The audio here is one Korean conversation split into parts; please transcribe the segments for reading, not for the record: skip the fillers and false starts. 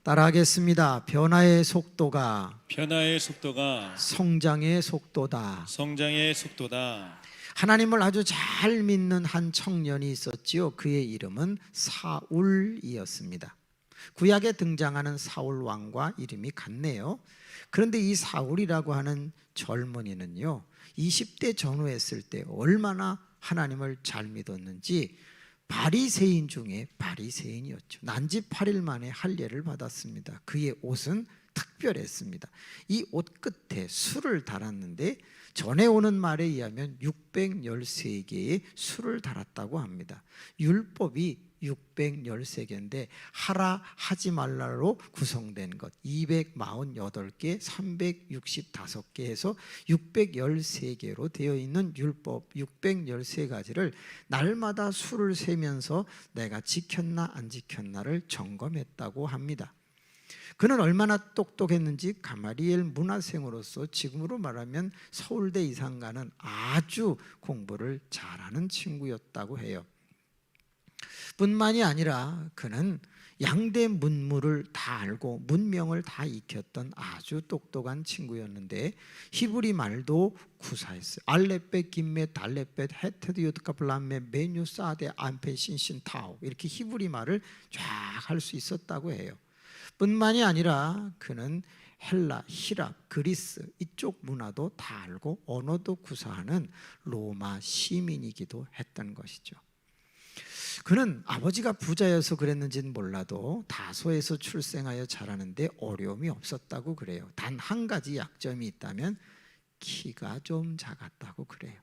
따라하겠습니다. 변화의 속도가 성장의 속도다. 하나님을 아주 잘 믿는 한 청년이 있었지요. 그의 이름은 사울이었습니다. 구약에 등장하는 사울 왕과 이름이 같네요. 그런데 이 사울이라고 하는 젊은이는요, 20대 전후했을 때 얼마나 하나님을 잘 믿었는지 바리새인 중에 바리새인이었죠. 난지 8일 만에 할례를 받았습니다. 그의 옷은 특별했습니다. 이 옷 끝에 술을 달았는데 전해 오는 말에 의하면 613개의 술을 달았다고 합니다. 율법이 613개인데 하라 하지 말라로 구성된 것 248개 365개 해서 613개로 되어 있는 율법 613가지를 날마다 수를 세면서 내가 지켰나 안 지켰나를 점검했다고 합니다. 그는 얼마나 똑똑했는지 가마리엘 문화생으로서 지금으로 말하면 서울대 이상가는 아주 공부를 잘하는 친구였다고 해요. 뿐만이 아니라 그는 양대 문물을 다 알고 문명을 다 익혔던 아주 똑똑한 친구였는데 히브리 말도 구사했어요. 알레벳, 김메, 달레벳, 헤테드, 요드카, 블람메, 메뉴, 사데, 안페, 신신, 타오 이렇게 히브리 말을 쫙 할 수 있었다고 해요. 뿐만이 아니라 그는 헬라, 히랍, 그리스 이쪽 문화도 다 알고 언어도 구사하는 로마 시민이기도 했던 것이죠. 그는 아버지가 부자여서 그랬는지는 몰라도 다소에서 출생하여 자라는데 어려움이 없었다고 그래요. 단 한 가지 약점이 있다면 키가 좀 작았다고 그래요.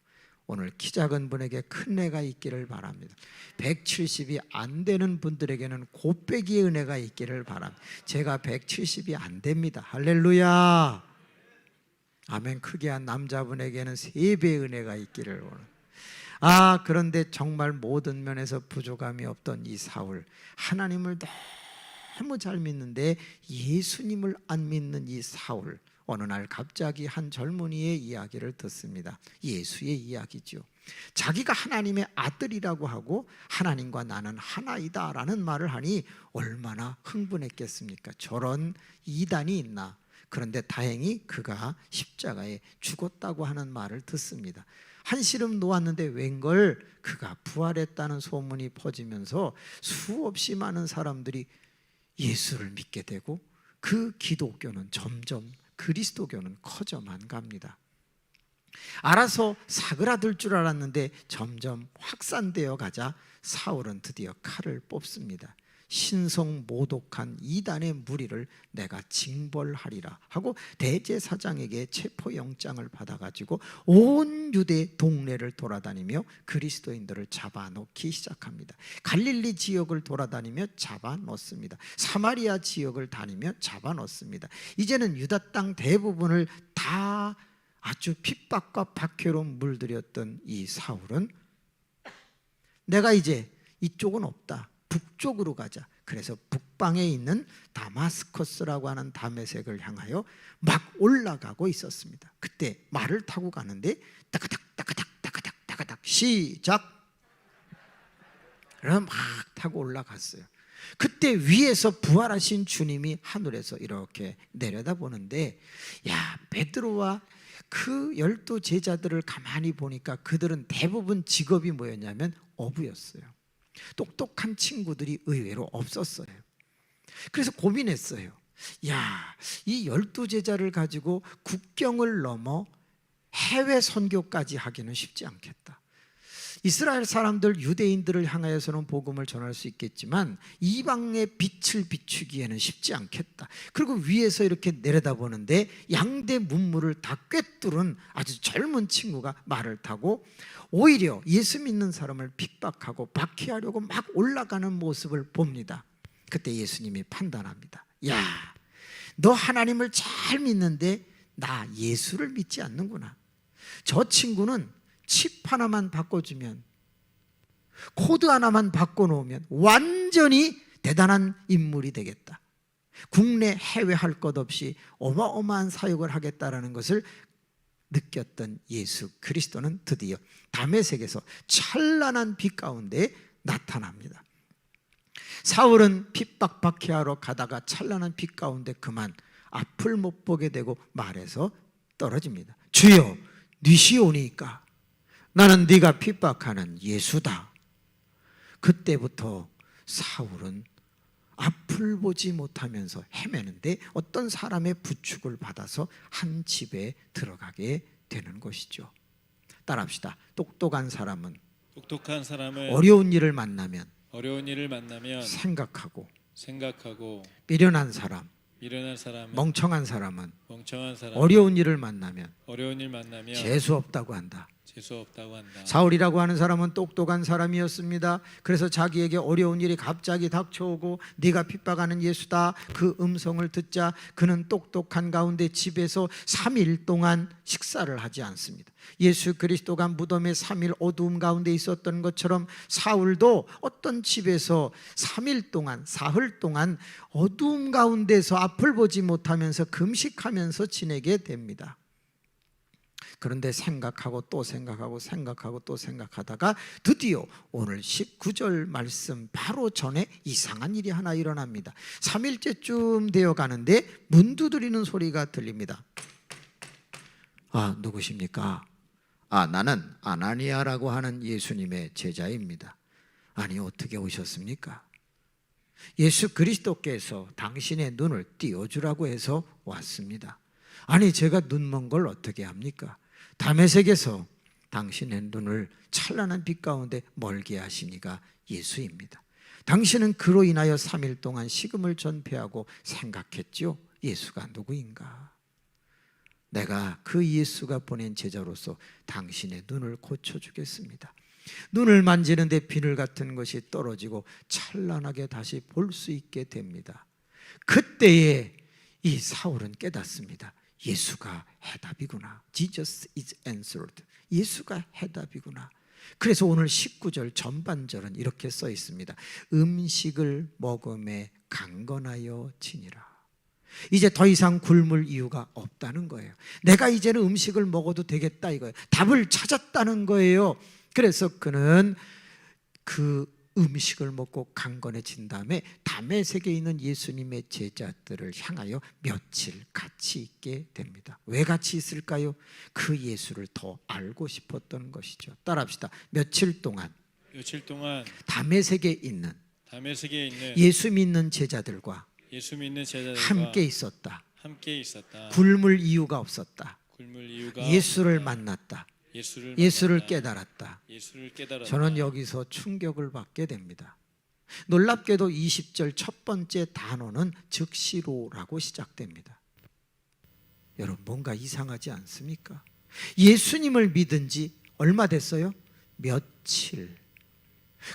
오늘 키 작은 분에게 큰 은혜가 있기를 바랍니다. 170이 안 되는 분들에게는 곱빼기의 은혜가 있기를 바랍니다. 제가 170이 안 됩니다. 할렐루야. 아멘. 크게 한 남자분에게는 3배의 은혜가 있기를 원합니다. 그런데 정말 모든 면에서 부족함이 없던 이 사울, 하나님을 너무 잘 믿는데 예수님을 안 믿는 이 사울, 어느 날 갑자기 한 젊은이의 이야기를 듣습니다. 예수의 이야기죠. 자기가 하나님의 아들이라고 하고 하나님과 나는 하나이다 라는 말을 하니 얼마나 흥분했겠습니까? 저런 이단이 있나. 그런데 다행히 그가 십자가에 죽었다고 하는 말을 듣습니다. 한시름 놓았는데 웬걸 그가 부활했다는 소문이 퍼지면서 수없이 많은 사람들이 예수를 믿게 되고 그 기독교는 점점 그리스도교는 커져만 갑니다. 알아서 사그라들 줄 알았는데 점점 확산되어 가자 사울은 드디어 칼을 뽑습니다. 신성모독한 이단의 무리를 내가 징벌하리라 하고 대제사장에게 체포영장을 받아가지고 온 유대 동네를 돌아다니며 그리스도인들을 잡아놓기 시작합니다. 갈릴리 지역을 돌아다니며 잡아놓습니다. 사마리아 지역을 다니며 잡아놓습니다. 이제는 유다 땅 대부분을 다 아주 핍박과 박해로 물들였던 이 사울은 내가 이제 이쪽은 없다, 북쪽으로 가자. 그래서 북방에 있는 다마스커스라고 하는 다메섹을 향하여 막 올라가고 있었습니다. 그때 말을 타고 가는데 따가닥 따가닥 따가닥 따가닥 시작. 그럼 막 타고 올라갔어요. 그때 위에서 부활하신 주님이 하늘에서 이렇게 내려다보는데, 야, 베드로와 그 12 제자들을 가만히 보니까 그들은 대부분 직업이 뭐였냐면 어부였어요. 똑똑한 친구들이 의외로 없었어요. 그래서 고민했어요. 야, 이 12 제자를 가지고 국경을 넘어 해외 선교까지 하기는 쉽지 않겠다. 이스라엘 사람들, 유대인들을 향하여서는 복음을 전할 수 있겠지만 이방의 빛을 비추기에는 쉽지 않겠다. 그리고 위에서 이렇게 내려다보는데 양대 문물을 다 꿰뚫은 아주 젊은 친구가 말을 타고 오히려 예수 믿는 사람을 핍박하고 박해하려고 막 올라가는 모습을 봅니다. 그때 예수님이 판단합니다. 야, 너 하나님을 잘 믿는데 나 예수를 믿지 않는구나. 저 친구는 칩 하나만 바꿔주면, 코드 하나만 바꿔놓으면 완전히 대단한 인물이 되겠다. 국내 해외 할 것 없이 어마어마한 사역을 하겠다라는 것을 느꼈던 예수 그리스도는 드디어 다메섹에서 찬란한 빛 가운데 나타납니다. 사울은 핍박받게 하러 가다가 찬란한 빛 가운데 그만 앞을 못 보게 되고 말에서 떨어집니다. 주여, 니시오니까 나는 네가 핍박하는 예수다. 그때부터 사울은 앞을 보지 못하면서 헤매는데 어떤 사람의 부축을 받아서 한 집에 들어가게 되는 것이죠. 따라합시다. 똑똑한 사람은 어려운 일을 만나면 생각하고 미련한 사람, 멍청한 사람은 어려운 일을 만나면 재수 없다고 한다. 사울이라고 하는 사람은 똑똑한 사람이었습니다. 그래서 자기에게 어려운 일이 갑자기 닥쳐오고 네가 핍박하는 예수다, 그 음성을 듣자 그는 똑똑한 가운데 집에서 3일 동안 식사를 하지 않습니다. 예수 그리스도가 무덤에 3일 어두움 가운데 있었던 것처럼 사울도 어떤 집에서 3일 동안, 사흘 동안 어두움 가운데서 앞을 보지 못하면서 금식하면서 지내게 됩니다. 그런데 생각하고 또 생각하고 또 생각하다가 드디어 오늘 19절 말씀 바로 전에 이상한 일이 하나 일어납니다. 3일째쯤 되어 가는데 문 두드리는 소리가 들립니다. 누구십니까? 나는 아나니아라고 하는 예수님의 제자입니다. 아니, 어떻게 오셨습니까? 예수 그리스도께서 당신의 눈을 띄워주라고 해서 왔습니다. 아니, 제가 눈먼 걸 어떻게 합니까? 다메섹에서 당신의 눈을 찬란한 빛 가운데 멀게 하시니가 예수입니다. 당신은 그로 인하여 3일 동안 식음을 전폐하고 생각했죠. 예수가 누구인가? 내가 그 예수가 보낸 제자로서 당신의 눈을 고쳐주겠습니다. 눈을 만지는데 비늘 같은 것이 떨어지고 찬란하게 다시 볼 수 있게 됩니다. 그때에 이 사울은 깨닫습니다. 예수가 해답이구나. Jesus is answered. 예수가 해답이구나. 그래서 오늘 19절 전반절은 이렇게 써 있습니다. 음식을 먹음에 강건하여 지니라. 이제 더 이상 굶을 이유가 없다는 거예요. 내가 이제는 음식을 먹어도 되겠다 이거예요. 답을 찾았다는 거예요. 그래서 그는 그 음식을 먹고 강건해진 다음에 다메섹에 있는 예수님의 제자들을 향하여 며칠 같이 있게 됩니다. 왜 같이 있을까요? 그 예수를 더 알고 싶었던 것이죠. 따라합시다. 며칠 동안 다메섹에 있는 예수 믿는 제자들과 함께 있었다. 굶을 이유가 없었다. 예수를 만났다. 예수를 깨달았다. 저는 여기서 충격을 받게 됩니다. 놀랍게도 20절 첫 번째 단어는 즉시로라고 시작됩니다. 여러분, 뭔가 이상하지 않습니까? 예수님을 믿은 지 얼마 됐어요? 며칠.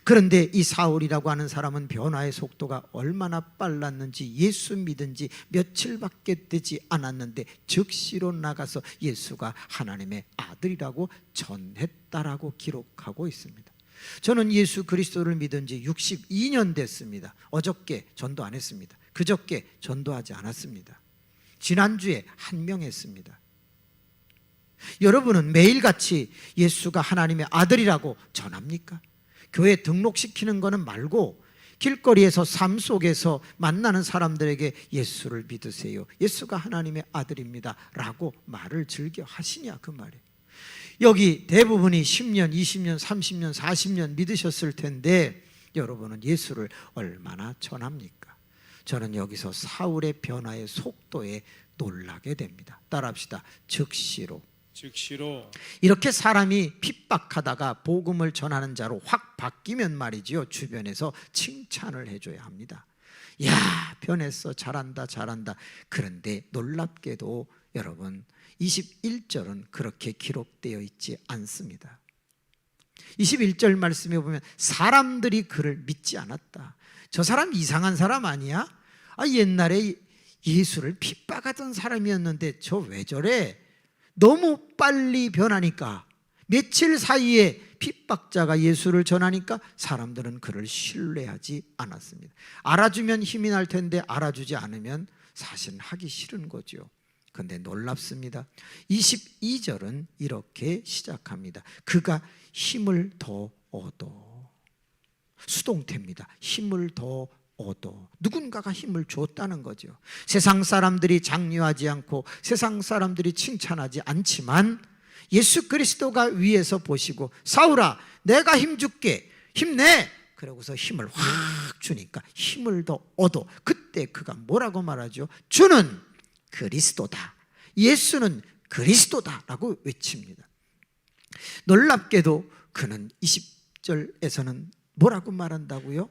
그런데 이 사울이라고 하는 사람은 변화의 속도가 얼마나 빨랐는지 예수 믿은 지 며칠밖에 되지 않았는데 즉시로 나가서 예수가 하나님의 아들이라고 전했다라고 기록하고 있습니다. 저는 예수 그리스도를 믿은 지 62년 됐습니다. 어저께 전도 안 했습니다. 그저께 전도하지 않았습니다. 지난주에 한 명 했습니다. 여러분은 매일같이 예수가 하나님의 아들이라고 전합니까? 교회 등록시키는 거는 말고 길거리에서 삶 속에서 만나는 사람들에게 예수를 믿으세요. 예수가 하나님의 아들입니다 라고 말을 즐겨 하시냐 그 말이에요. 여기 대부분이 10년, 20년, 30년, 40년 믿으셨을 텐데 여러분은 예수를 얼마나 전합니까? 저는 여기서 사울의 변화의 속도에 놀라게 됩니다. 따라합시다. 즉시로. 이렇게 사람이 핍박하다가 복음을 전하는 자로 확 바뀌면 말이지요, 주변에서 칭찬을 해줘야 합니다. 야, 변했어, 잘한다. 그런데 놀랍게도 여러분 21절은 그렇게 기록되어 있지 않습니다. 21절 말씀에 보면 사람들이 그를 믿지 않았다. 저 사람 이상한 사람 아니야? 옛날에 예수를 핍박하던 사람이었는데 저 왜 저래? 너무 빨리 변하니까, 며칠 사이에 핍박자가 예수를 전하니까 사람들은 그를 신뢰하지 않았습니다. 알아주면 힘이 날 텐데 알아주지 않으면 사실은 하기 싫은 거죠. 그런데 놀랍습니다. 22절은 이렇게 시작합니다. 그가 힘을 더 얻어. 수동태입니다. 힘을 더 얻어. 누군가가 힘을 줬다는 거죠. 세상 사람들이 장려하지 않고 세상 사람들이 칭찬하지 않지만 예수 그리스도가 위에서 보시고 사울아 내가 힘 줄게 힘내. 그러고서 힘을 확 주니까 힘을 더 얻어. 그때 그가 뭐라고 말하죠? 주는 그리스도다. 예수는 그리스도다 라고 외칩니다. 놀랍게도 그는 20절에서는 뭐라고 말한다고요?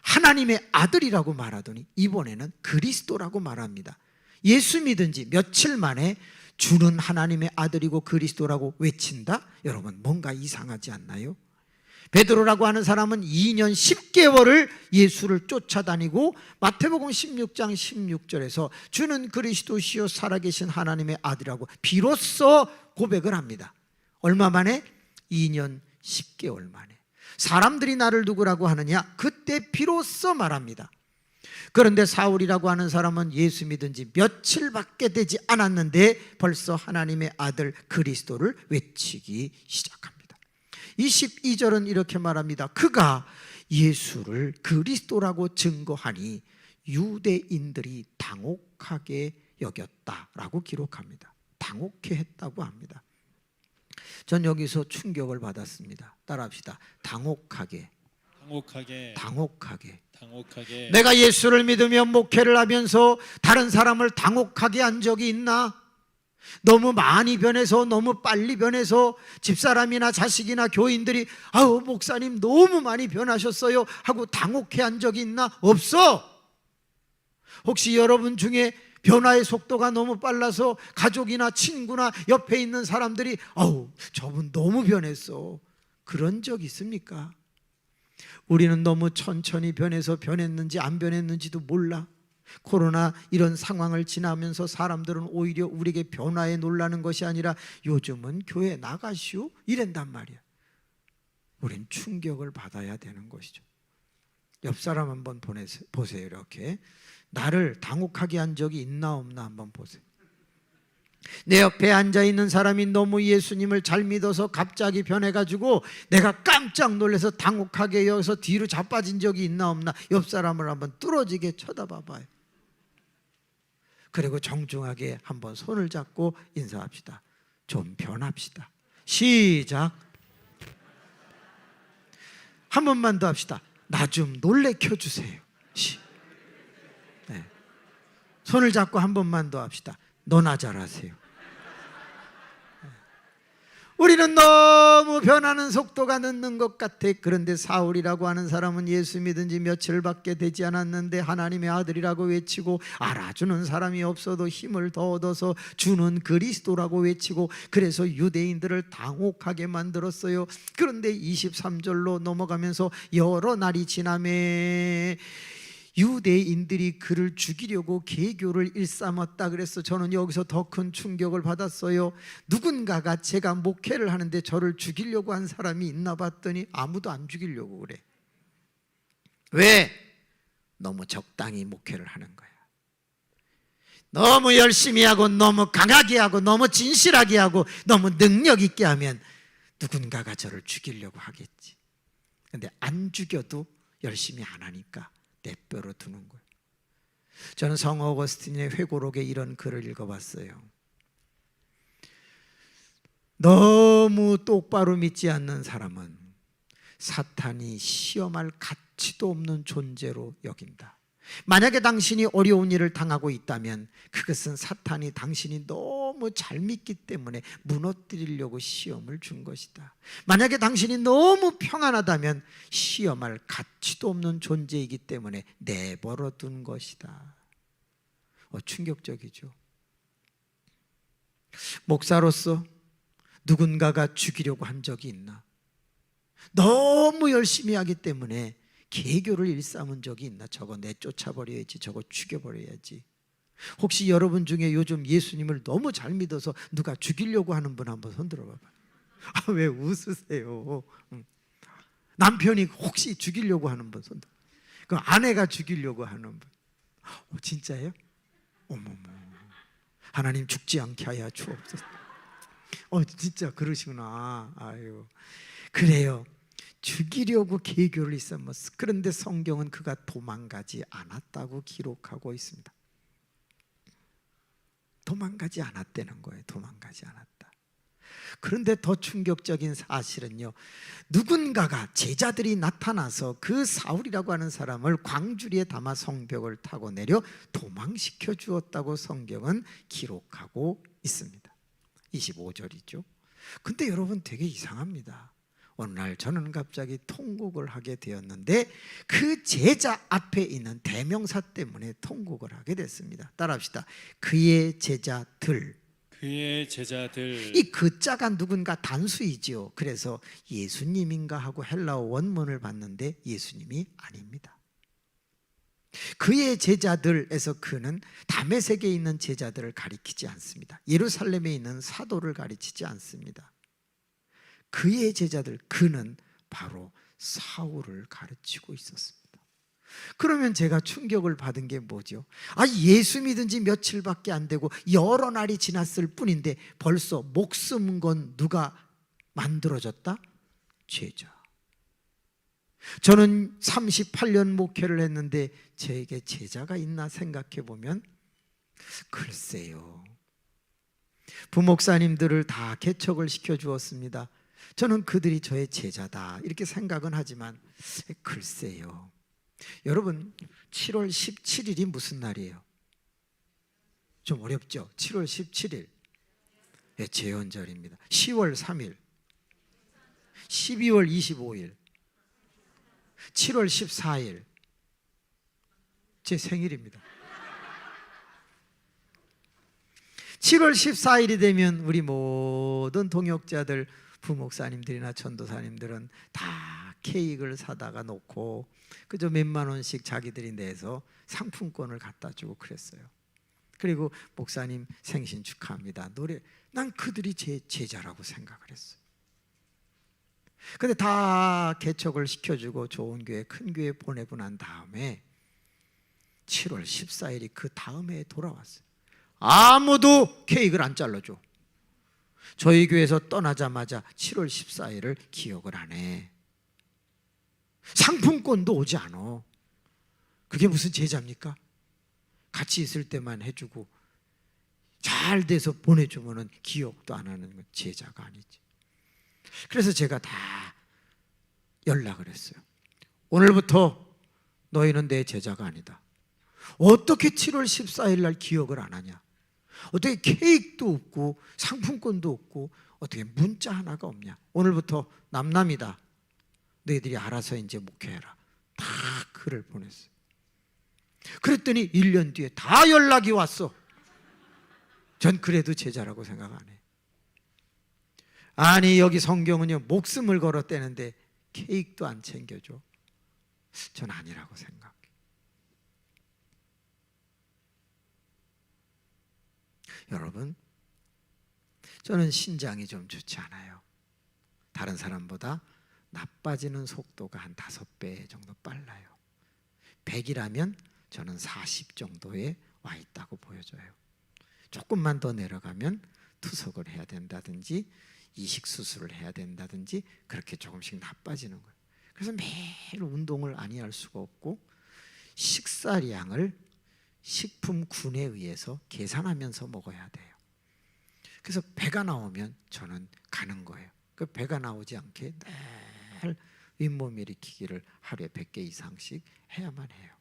하나님의 아들이라고 말하더니 이번에는 그리스도라고 말합니다. 예수 믿은 지 며칠 만에 주는 하나님의 아들이고 그리스도라고 외친다? 여러분 뭔가 이상하지 않나요? 베드로라고 하는 사람은 2년 10개월을 예수를 쫓아다니고 마태복음 16장 16절에서 주는 그리스도시요 살아계신 하나님의 아들이라고 비로소 고백을 합니다. 얼마 만에? 2년 10개월 만에. 사람들이 나를 누구라고 하느냐? 그때 비로소 말합니다. 그런데 사울이라고 하는 사람은 예수 믿은 지 며칠밖에 되지 않았는데 벌써 하나님의 아들 그리스도를 외치기 시작합니다. 22절은 이렇게 말합니다. 그가 예수를 그리스도라고 증거하니 유대인들이 당혹하게 여겼다라고 기록합니다. 당혹해 했다고 합니다. 전 여기서 충격을 받았습니다. 따라합시다. 당혹하게. 내가 예수를 믿으며 목회를 하면서 다른 사람을 당혹하게 한 적이 있나? 너무 많이 변해서 너무 빨리 변해서 집사람이나 자식이나 교인들이 아우 목사님 너무 많이 변하셨어요 하고 당혹해 한 적이 있나? 없어. 혹시 여러분 중에 변화의 속도가 너무 빨라서 가족이나 친구나 옆에 있는 사람들이 아우 저분 너무 변했어 그런 적 있습니까? 우리는 너무 천천히 변해서 변했는지 안 변했는지도 몰라. 코로나 이런 상황을 지나면서 사람들은 오히려 우리에게 변화에 놀라는 것이 아니라 요즘은 교회 나가시오 이랜단 말이야. 우린 충격을 받아야 되는 것이죠. 옆 사람 한번 보세요. 이렇게 나를 당혹하게 한 적이 있나 없나 한번 보세요. 내 옆에 앉아있는 사람이 너무 예수님을 잘 믿어서 갑자기 변해가지고 내가 깜짝 놀라서 당혹하게 여기서 뒤로 자빠진 적이 있나 없나 옆 사람을 한번 뚫어지게 쳐다봐 봐요. 그리고 정중하게 한번 손을 잡고 인사합시다. 좀 변합시다. 시작. 한 번만 더 합시다. 나 좀 놀래켜 주세요. 네. 손을 잡고 한 번만 더 합시다. 너나 잘하세요. 우리는 너무 변하는 속도가 늦는 것 같아. 그런데 사울이라고 하는 사람은 예수 믿은 지 며칠밖에 되지 않았는데 하나님의 아들이라고 외치고 알아주는 사람이 없어도 힘을 더 얻어서 주는 그리스도라고 외치고 그래서 유대인들을 당혹하게 만들었어요. 그런데 23절로 넘어가면서 여러 날이 지나매 유대인들이 그를 죽이려고 계교를 일삼았다. 그래서 저는 여기서 더 큰 충격을 받았어요. 누군가가 제가 목회를 하는데 저를 죽이려고 한 사람이 있나 봤더니 아무도 안 죽이려고 그래. 왜? 너무 적당히 목회를 하는 거야. 너무 열심히 하고 너무 강하게 하고 너무 진실하게 하고 너무 능력 있게 하면 누군가가 저를 죽이려고 하겠지. 근데 안 죽여도 열심히 안 하니까 내버려 두는 거예요. 저는 성 어거스틴의 회고록에 이런 글을 읽어봤어요. 너무 똑바로 믿지 않는 사람은 사탄이 시험할 가치도 없는 존재로 여긴다. 만약에 당신이 어려운 일을 당하고 있다면 그것은 사탄이 당신이 너무 잘 믿기 때문에 무너뜨리려고 시험을 준 것이다. 만약에 당신이 너무 평안하다면 시험할 가치도 없는 존재이기 때문에 내버려 둔 것이다. 충격적이죠. 목사로서 누군가가 죽이려고 한 적이 있나? 너무 열심히 하기 때문에 계교를 일삼은 적이 있나? 저거 내쫓아버려야지, 저거 죽여버려야지. 혹시 여러분 중에 요즘 예수님을 너무 잘 믿어서 누가 죽이려고 하는 분 한번 손들어 봐봐요. 왜 웃으세요? 남편이 혹시 죽이려고 하는 분 손들어. 그 아내가 죽이려고 하는 분. 진짜예요? 어머머. 하나님 죽지 않게 하여 주옵소서. 진짜 그러시구나. 아유. 그래요. 죽이려고 계교를 일삼았어. 그런데 성경은 그가 도망가지 않았다고 기록하고 있습니다. 도망가지 않았다는 거예요. 도망가지 않았다. 그런데 더 충격적인 사실은요, 누군가가, 제자들이 나타나서 그 사울이라고 하는 사람을 광주리에 담아 성벽을 타고 내려 도망시켜 주었다고 성경은 기록하고 있습니다. 25절이죠. 근데 여러분, 되게 이상합니다. 어느 날 저는 갑자기 통곡을 하게 되었는데 그 제자 앞에 있는 대명사 때문에 통곡을 하게 됐습니다. 따라합시다. 그의 제자들. 그의 제자들. 이 그자가 누군가 단수이지요. 그래서 예수님인가 하고 헬라어 원문을 봤는데 예수님이 아닙니다. 그의 제자들에서 그는 다메섹에 있는 제자들을 가리키지 않습니다. 예루살렘에 있는 사도를 가리키지 않습니다. 그의 제자들, 그는 바로 사울을 가르치고 있었습니다. 그러면 제가 충격을 받은 게 뭐죠? 예수 믿은 지 며칠밖에 안 되고 여러 날이 지났을 뿐인데 벌써 목숨 건 누가 만들어졌다? 제자. 저는 38년 목회를 했는데 저에게 제자가 있나 생각해 보면 글쎄요. 부목사님들을 다 개척을 시켜 주었습니다. 저는 그들이 저의 제자다 이렇게 생각은 하지만 글쎄요. 여러분, 7월 17일이 무슨 날이에요? 좀 어렵죠? 7월 17일 제헌절입니다. 10월 3일, 12월 25일, 7월 14일 제 생일입니다. 7월 14일이 되면 우리 모든 동역자들, 부목사님들이나 전도사님들은 다 케이크를 사다가 놓고 그저 몇만 원씩 자기들이 내서 상품권을 갖다 주고 그랬어요. 그리고 목사님 생신 축하합니다 노래. 난 그들이 제 제자라고 생각을 했어요. 근데 다 개척을 시켜주고 좋은 교회, 큰 교회 보내고 난 다음에 7월 14일이 그 다음에 돌아왔어요. 아무도 케이크를 안 잘라줘. 저희 교회에서 떠나자마자 7월 14일을 기억을 안 해. 상품권도 오지 않아. 그게 무슨 제자입니까? 같이 있을 때만 해주고 잘 돼서 보내주면 기억도 안 하는 건 제자가 아니지. 그래서 제가 다 연락을 했어요. 오늘부터 너희는 내 제자가 아니다. 어떻게 7월 14일 날 기억을 안 하냐? 어떻게 케이크도 없고 상품권도 없고 어떻게 문자 하나가 없냐? 오늘부터 남남이다. 너희들이 알아서 이제 목회해라. 다 글을 보냈어요. 그랬더니 1년 뒤에 다 연락이 왔어. 전 그래도 제자라고 생각 안 해. 아니, 여기 성경은요, 목숨을 걸었대는데 케이크도 안 챙겨줘. 전 아니라고 생각해. 여러분, 저는 신장이 좀 좋지 않아요. 다른 사람보다 나빠지는 속도가 한 5배 정도 빨라요. 100이라면 저는 40 정도에 와 있다고 보여져요. 조금만 더 내려가면 투석을 해야 된다든지 이식 수술을 해야 된다든지 그렇게 조금씩 나빠지는 거예요. 그래서 매일 운동을 아니할 수가 없고 식사량을 식품군에 의해서 계산하면서 먹어야 돼요. 그래서 배가 나오면 저는 가는 거예요. 그 배가 나오지 않게 늘 윗몸 일으키기를 하루에 100개 이상씩 해야만 해요.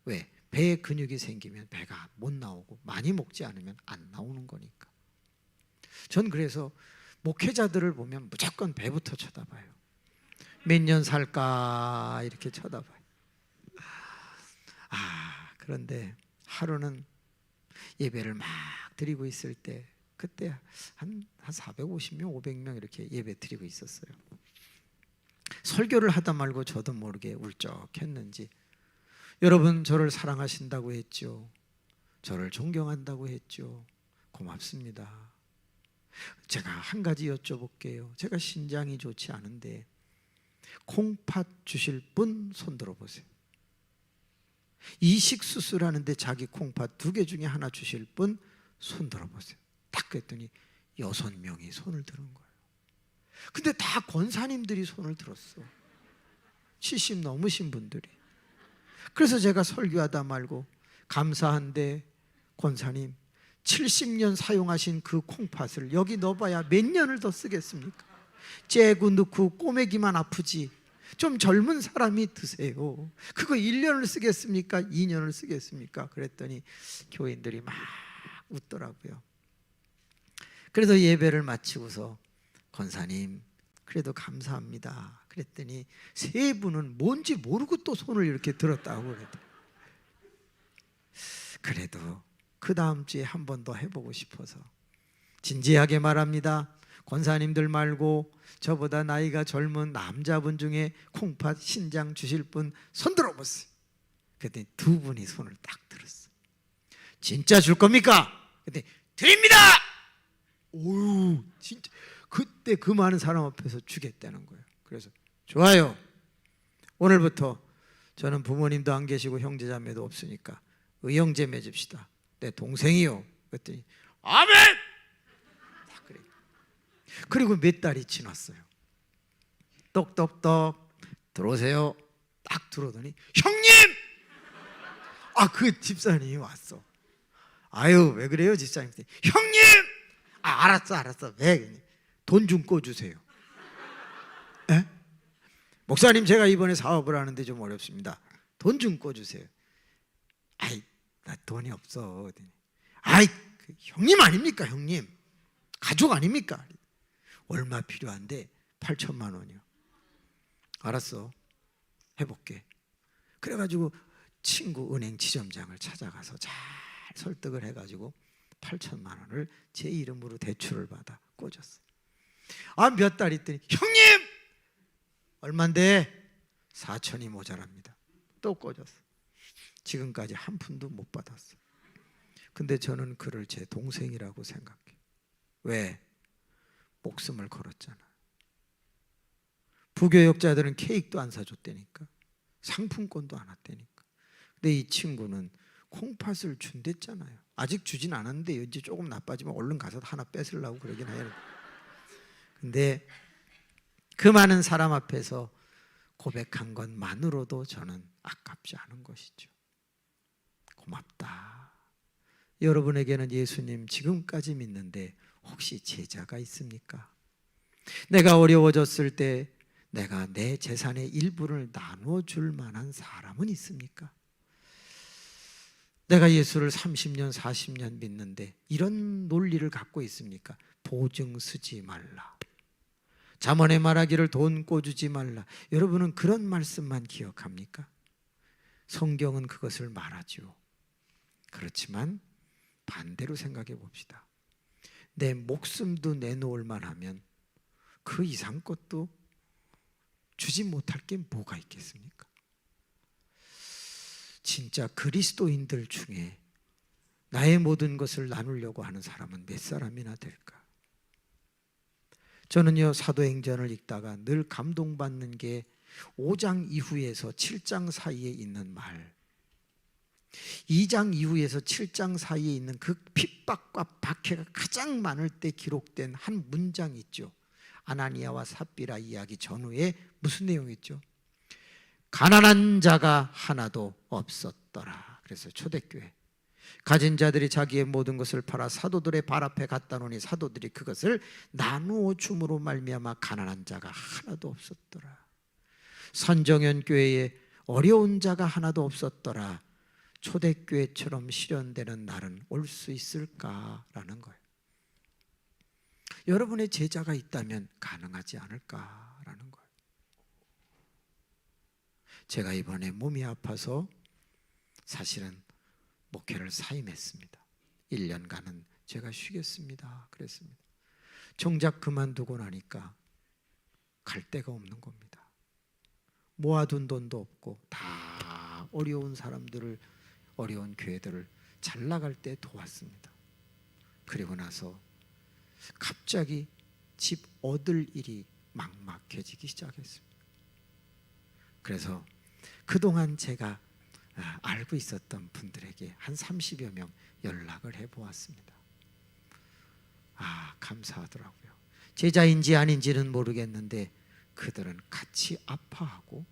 왜? 배에 근육이 생기면 배가 못 나오고 많이 먹지 않으면 안 나오는 거니까. 전 그래서 목회자들을 보면 무조건 배부터 쳐다봐요. 몇 년 살까 이렇게 쳐다봐요. 그런데 하루는 예배를 막 드리고 있을 때 그때 한 450명, 500명 이렇게 예배 드리고 있었어요. 설교를 하다 말고 저도 모르게 울적했는지 여러분 저를 사랑하신다고 했죠. 저를 존경한다고 했죠. 고맙습니다. 제가 한 가지 여쭤볼게요. 제가 신장이 좋지 않은데 콩팥 주실 분 손 들어보세요. 이식 수술하는데 자기 콩팥 2개 중에 하나 주실 분 손 들어보세요. 딱 그랬더니 6명이 손을 드는 거예요. 근데 다 권사님들이 손을 들었어. 70 넘으신 분들이. 그래서 제가 설교하다 말고 감사한데 권사님 70년 사용하신 그 콩팥을 여기 넣어봐야 몇 년을 더 쓰겠습니까? 째고 넣고 꼬매기만 아프지 좀 젊은 사람이 드세요. 그거 1년을 쓰겠습니까? 2년을 쓰겠습니까? 그랬더니 교인들이 막 웃더라고요. 그래서 예배를 마치고서 권사님 그래도 감사합니다 그랬더니 세 분은 뭔지 모르고 또 손을 이렇게 들었다고 그러더라고요. 그래도 그 다음 주에 한 번 더 해보고 싶어서 진지하게 말합니다. 권사님들 말고 저보다 나이가 젊은 남자분 중에 콩팥 신장 주실 분 손 들어보세요. 그랬더니 두 분이 손을 딱 들었어요. 진짜 줄 겁니까? 그랬더니 드립니다. 오유 진짜 그때 그 많은 사람 앞에서 주겠다는 거예요. 그래서 좋아요. 오늘부터 저는 부모님도 안 계시고 형제자매도 없으니까 의형제 맺읍시다. 내 동생이요. 그랬더니 아멘. 다 그래요. 그리고 몇 달이 지났어요. 똑똑똑 들어오세요. 딱 들어오더니 형님. 그 집사님이 왔어. 아유 왜 그래요 집사님? 형님. 알았어. 왜? 돈 좀 꿔주세요. 에? 목사님 제가 이번에 사업을 하는데 좀 어렵습니다. 돈 좀 꿔주세요. 나 돈이 없어. 그 형님 아닙니까 형님? 가족 아닙니까? 얼마 필요한데 8천만 원이요. 알았어 해볼게. 그래가지고 친구 은행 지점장을 찾아가서 잘 설득을 해가지고 8천만 원을 제 이름으로 대출을 받아 꽂았어. 몇 달 있더니 형님 얼만데? 4천이 모자랍니다. 또 꽂았어. 지금까지 한 푼도 못 받았어. 근데 저는 그를 제 동생이라고 생각해. 왜? 목숨을 걸었잖아. 부교역자들은 케이크도 안 사줬다니까. 상품권도 안 왔다니까. 근데 이 친구는 콩팥을 준댔잖아요. 아직 주진 않았는데 이제 조금 나빠지면 얼른 가서 하나 뺏으려고 그러긴 해요. 근데 그 많은 사람 앞에서 고백한 것만으로도 저는 아깝지 않은 것이죠. 고맙다. 여러분에게는 예수님 지금까지 믿는데 혹시 제자가 있습니까? 내가 어려워졌을 때 내가 내 재산의 일부를 나눠줄 만한 사람은 있습니까? 내가 예수를 30년 40년 믿는데 이런 논리를 갖고 있습니까? 보증 쓰지 말라. 잠언에 말하기를 돈 꿔주지 말라. 여러분은 그런 말씀만 기억합니까? 성경은 그것을 말하죠. 그렇지만 반대로 생각해 봅시다. 내 목숨도 내놓을 만하면 그 이상 것도 주지 못할 게 뭐가 있겠습니까? 진짜 그리스도인들 중에 나의 모든 것을 나누려고 하는 사람은 몇 사람이나 될까? 저는요 사도행전을 읽다가 늘 감동받는 게 5장 이후에서 7장 사이에 있는 말, 2장 이후에서 7장 사이에 있는 그 핍박과 박해가 가장 많을 때 기록된 한 문장이 있죠. 아나니아와 삽비라 이야기 전후에 무슨 내용이 있죠? 가난한 자가 하나도 없었더라. 그래서 초대교회 가진 자들이 자기의 모든 것을 팔아 사도들의 발 앞에 갖다 놓으니 사도들이 그것을 나누어 줌으로 말미암아 가난한 자가 하나도 없었더라. 선정연 교회에 어려운 자가 하나도 없었더라. 초대교회처럼 실현되는 날은 올 수 있을까라는 거예요. 여러분의 제자가 있다면 가능하지 않을까라는 거예요. 제가 이번에 몸이 아파서 사실은 목회를 사임했습니다. 1년간은 제가 쉬겠습니다 그랬습니다. 정작 그만두고 나니까 갈 데가 없는 겁니다. 모아둔 돈도 없고 다 어려운 사람들을, 어려운 교회들을 잘 나갈 때 도왔습니다. 그리고 나서 갑자기 집 얻을 일이 막막해지기 시작했습니다. 그래서 그동안 제가 알고 있었던 분들에게 한 30여 명 연락을 해보았습니다. 감사하더라고요. 제자인지 아닌지는 모르겠는데 그들은 같이 아파하고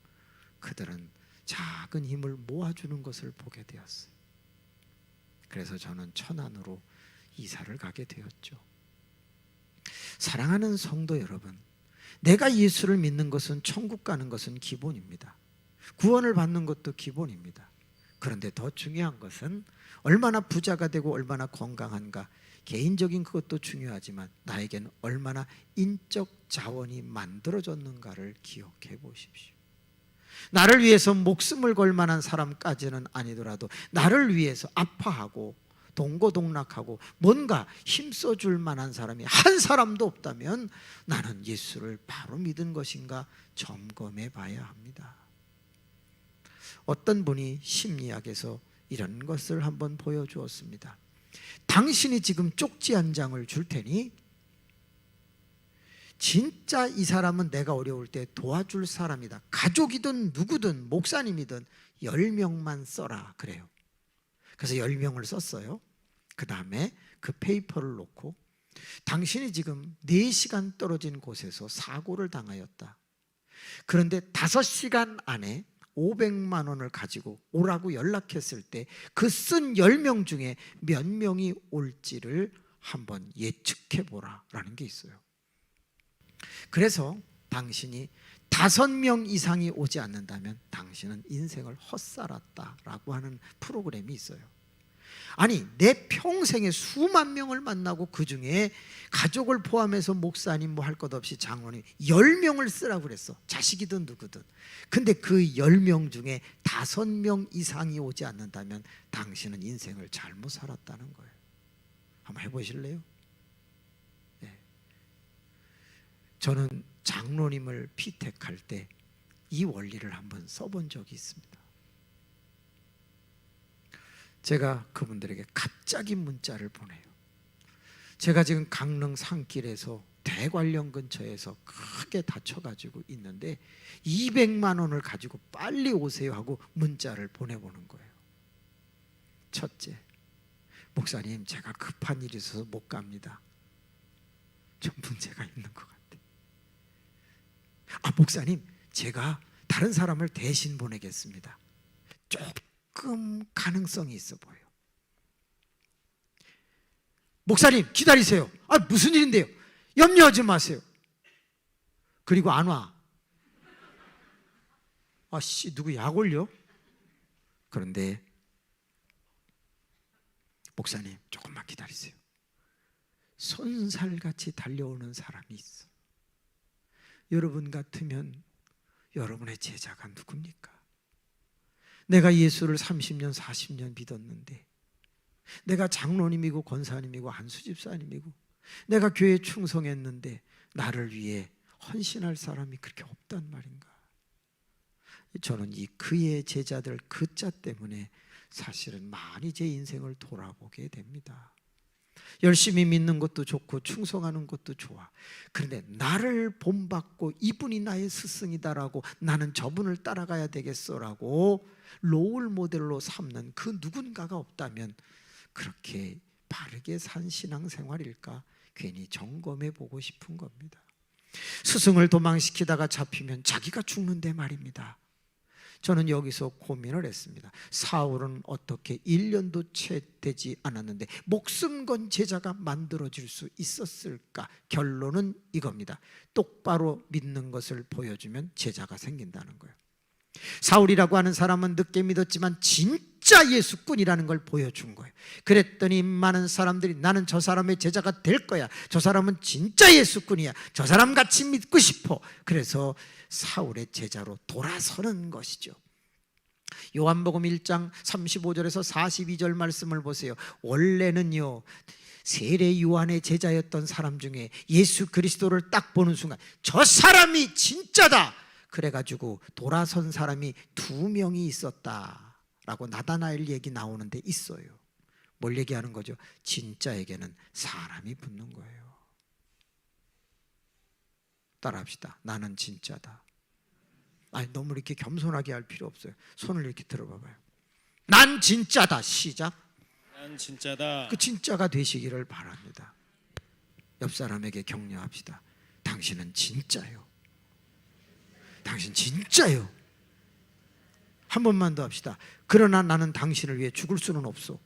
그들은 작은 힘을 모아주는 것을 보게 되었어요. 그래서 저는 천안으로 이사를 가게 되었죠. 사랑하는 성도 여러분, 내가 예수를 믿는 것은 천국 가는 것은 기본입니다. 구원을 받는 것도 기본입니다. 그런데 더 중요한 것은 얼마나 부자가 되고 얼마나 건강한가, 개인적인 그것도 중요하지만 나에겐 얼마나 인적 자원이 만들어졌는가를 기억해 보십시오. 나를 위해서 목숨을 걸 만한 사람까지는 아니더라도 나를 위해서 아파하고 동고동락하고 뭔가 힘써줄 만한 사람이 한 사람도 없다면 나는 예수를 바로 믿은 것인가 점검해 봐야 합니다. 어떤 분이 심리학에서 이런 것을 한번 보여주었습니다. 당신이 지금 쪽지 한 장을 줄 테니 진짜 이 사람은 내가 어려울 때 도와줄 사람이다. 가족이든 누구든 목사님이든 10명만 써라 그래요. 그래서 10명을 썼어요. 그 다음에 그 페이퍼를 놓고 당신이 지금 4시간 떨어진 곳에서 사고를 당하였다. 그런데 5시간 안에 500만 원을 가지고 오라고 연락했을 때 그 쓴 10명 중에 몇 명이 올지를 한번 예측해 보라 라는 게 있어요. 그래서 당신이 5명 이상이 오지 않는다면 당신은 인생을 헛살았다라고 하는 프로그램이 있어요. 아니, 내 평생에 수만 명을 만나고 그 중에 가족을 포함해서 목사님 뭐 할 것 없이 장로님 10명을 쓰라고 그랬어. 자식이든 누구든. 근데 그 10명 중에 5명 이상이 오지 않는다면 당신은 인생을 잘못 살았다는 거예요. 한번 해보실래요? 네. 저는 장로님을 피택할 때 이 원리를 한번 써본 적이 있습니다. 제가 그분들에게 갑자기 문자를 보내요. 제가 지금 강릉 산길에서 대관령 근처에서 크게 다쳐가지고 있는데 200만 원을 가지고 빨리 오세요 하고 문자를 보내보는 거예요. 첫째, 목사님 제가 급한 일이 있어서 못 갑니다. 좀 문제가 있는 것 같아요. 목사님 제가 다른 사람을 대신 보내겠습니다. 조금 가능성이 있어 보여요. 목사님 기다리세요. 무슨 일인데요? 염려하지 마세요. 그리고 안 와. 누구 약 올려? 그런데 목사님 조금만 기다리세요. 손살같이 달려오는 사람이 있어. 여러분 같으면 여러분의 제자가 누굽니까? 내가 예수를 30년 40년 믿었는데, 내가 장로님이고 권사님이고 한수집사님이고 내가 교회에 충성했는데 나를 위해 헌신할 사람이 그렇게 없단 말인가? 저는 이 그의 제자들 그자 때문에 사실은 많이 제 인생을 돌아보게 됩니다. 열심히 믿는 것도 좋고 충성하는 것도 좋아. 그런데 나를 본받고 이분이 나의 스승이다라고 나는 저분을 따라가야 되겠어라고 롤 모델로 삼는 그 누군가가 없다면 그렇게 바르게 산 신앙생활일까 괜히 점검해 보고 싶은 겁니다. 스승을 도망시키다가 잡히면 자기가 죽는데 말입니다. 저는 여기서 고민을 했습니다. 사울은 어떻게 1년도 채 되지 않았는데 목숨 건 제자가 만들어질 수 있었을까? 결론은 이겁니다. 똑바로 믿는 것을 보여주면 제자가 생긴다는 거예요. 사울이라고 하는 사람은 늦게 믿었지만 진짜 예수꾼이라는 걸 보여준 거예요. 그랬더니 많은 사람들이 나는 저 사람의 제자가 될 거야. 저 사람은 진짜 예수꾼이야. 저 사람 같이 믿고 싶어. 그래서 사울의 제자로 돌아서는 것이죠. 요한복음 1장 35절에서 42절 말씀을 보세요. 원래는요 세례 요한의 제자였던 사람 중에 예수 그리스도를 딱 보는 순간 저 사람이 진짜다 그래가지고 돌아선 사람이 2명이 있었다라고 나다나엘 얘기 나오는데 있어요. 뭘 얘기하는 거죠? 진짜에게는 사람이 붙는 거예요. 따라합시다. 나는 진짜다. 너무 이렇게 겸손하게 할 필요 없어요. 손을 이렇게 들어봐봐요. 난 진짜다. 시작. 난 진짜다. 그 진짜가 되시기를 바랍니다. 옆 사람에게 격려합시다. 당신은 진짜요. 당신 진짜요. 한 번만 더 합시다. 그러나 나는 당신을 위해 죽을 수는 없어.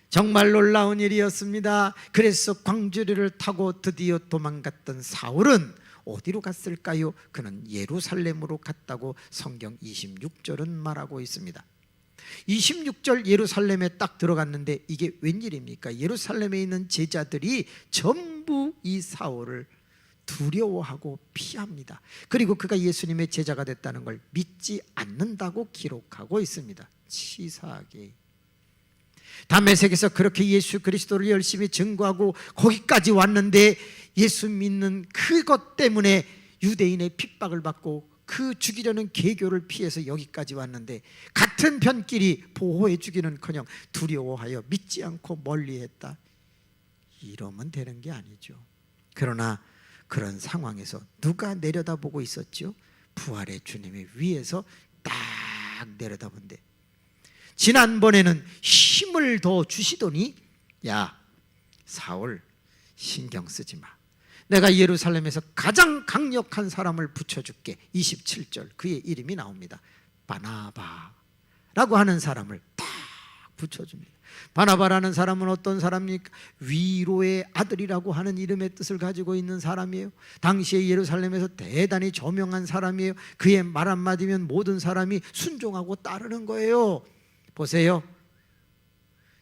정말 놀라운 일이었습니다. 그래서 광주리를 타고 드디어 도망갔던 사울은 어디로 갔을까요? 그는 예루살렘으로 갔다고 성경 26절은 말하고 있습니다. 26절 예루살렘에 딱 들어갔는데 이게 웬일입니까? 예루살렘에 있는 제자들이 전부 이 사울을 두려워하고 피합니다. 그리고 그가 예수님의 제자가 됐다는 걸 믿지 않는다고 기록하고 있습니다. 치사하게. 담메색에서 그렇게 예수 그리스도를 열심히 증거하고 거기까지 왔는데 예수 믿는 그것 때문에 유대인의 핍박을 받고 그 죽이려는 계교를 피해서 여기까지 왔는데 같은 편끼리 보호해 주기는커녕 두려워하여 믿지 않고 멀리했다. 이러면 되는 게 아니죠. 그러나 그런 상황에서 누가 내려다보고 있었죠? 부활의 주님이 위에서 딱 내려다본데 지난번에는 힘을 더 주시더니 야 사울 신경 쓰지 마. 내가 예루살렘에서 가장 강력한 사람을 붙여줄게. 27절 그의 이름이 나옵니다. 바나바라고 하는 사람을 딱 붙여줍니다. 바나바라는 사람은 어떤 사람입니까? 위로의 아들이라고 하는 이름의 뜻을 가지고 있는 사람이에요. 당시에 예루살렘에서 대단히 저명한 사람이에요. 그의 말 한마디면 모든 사람이 순종하고 따르는 거예요. 보세요.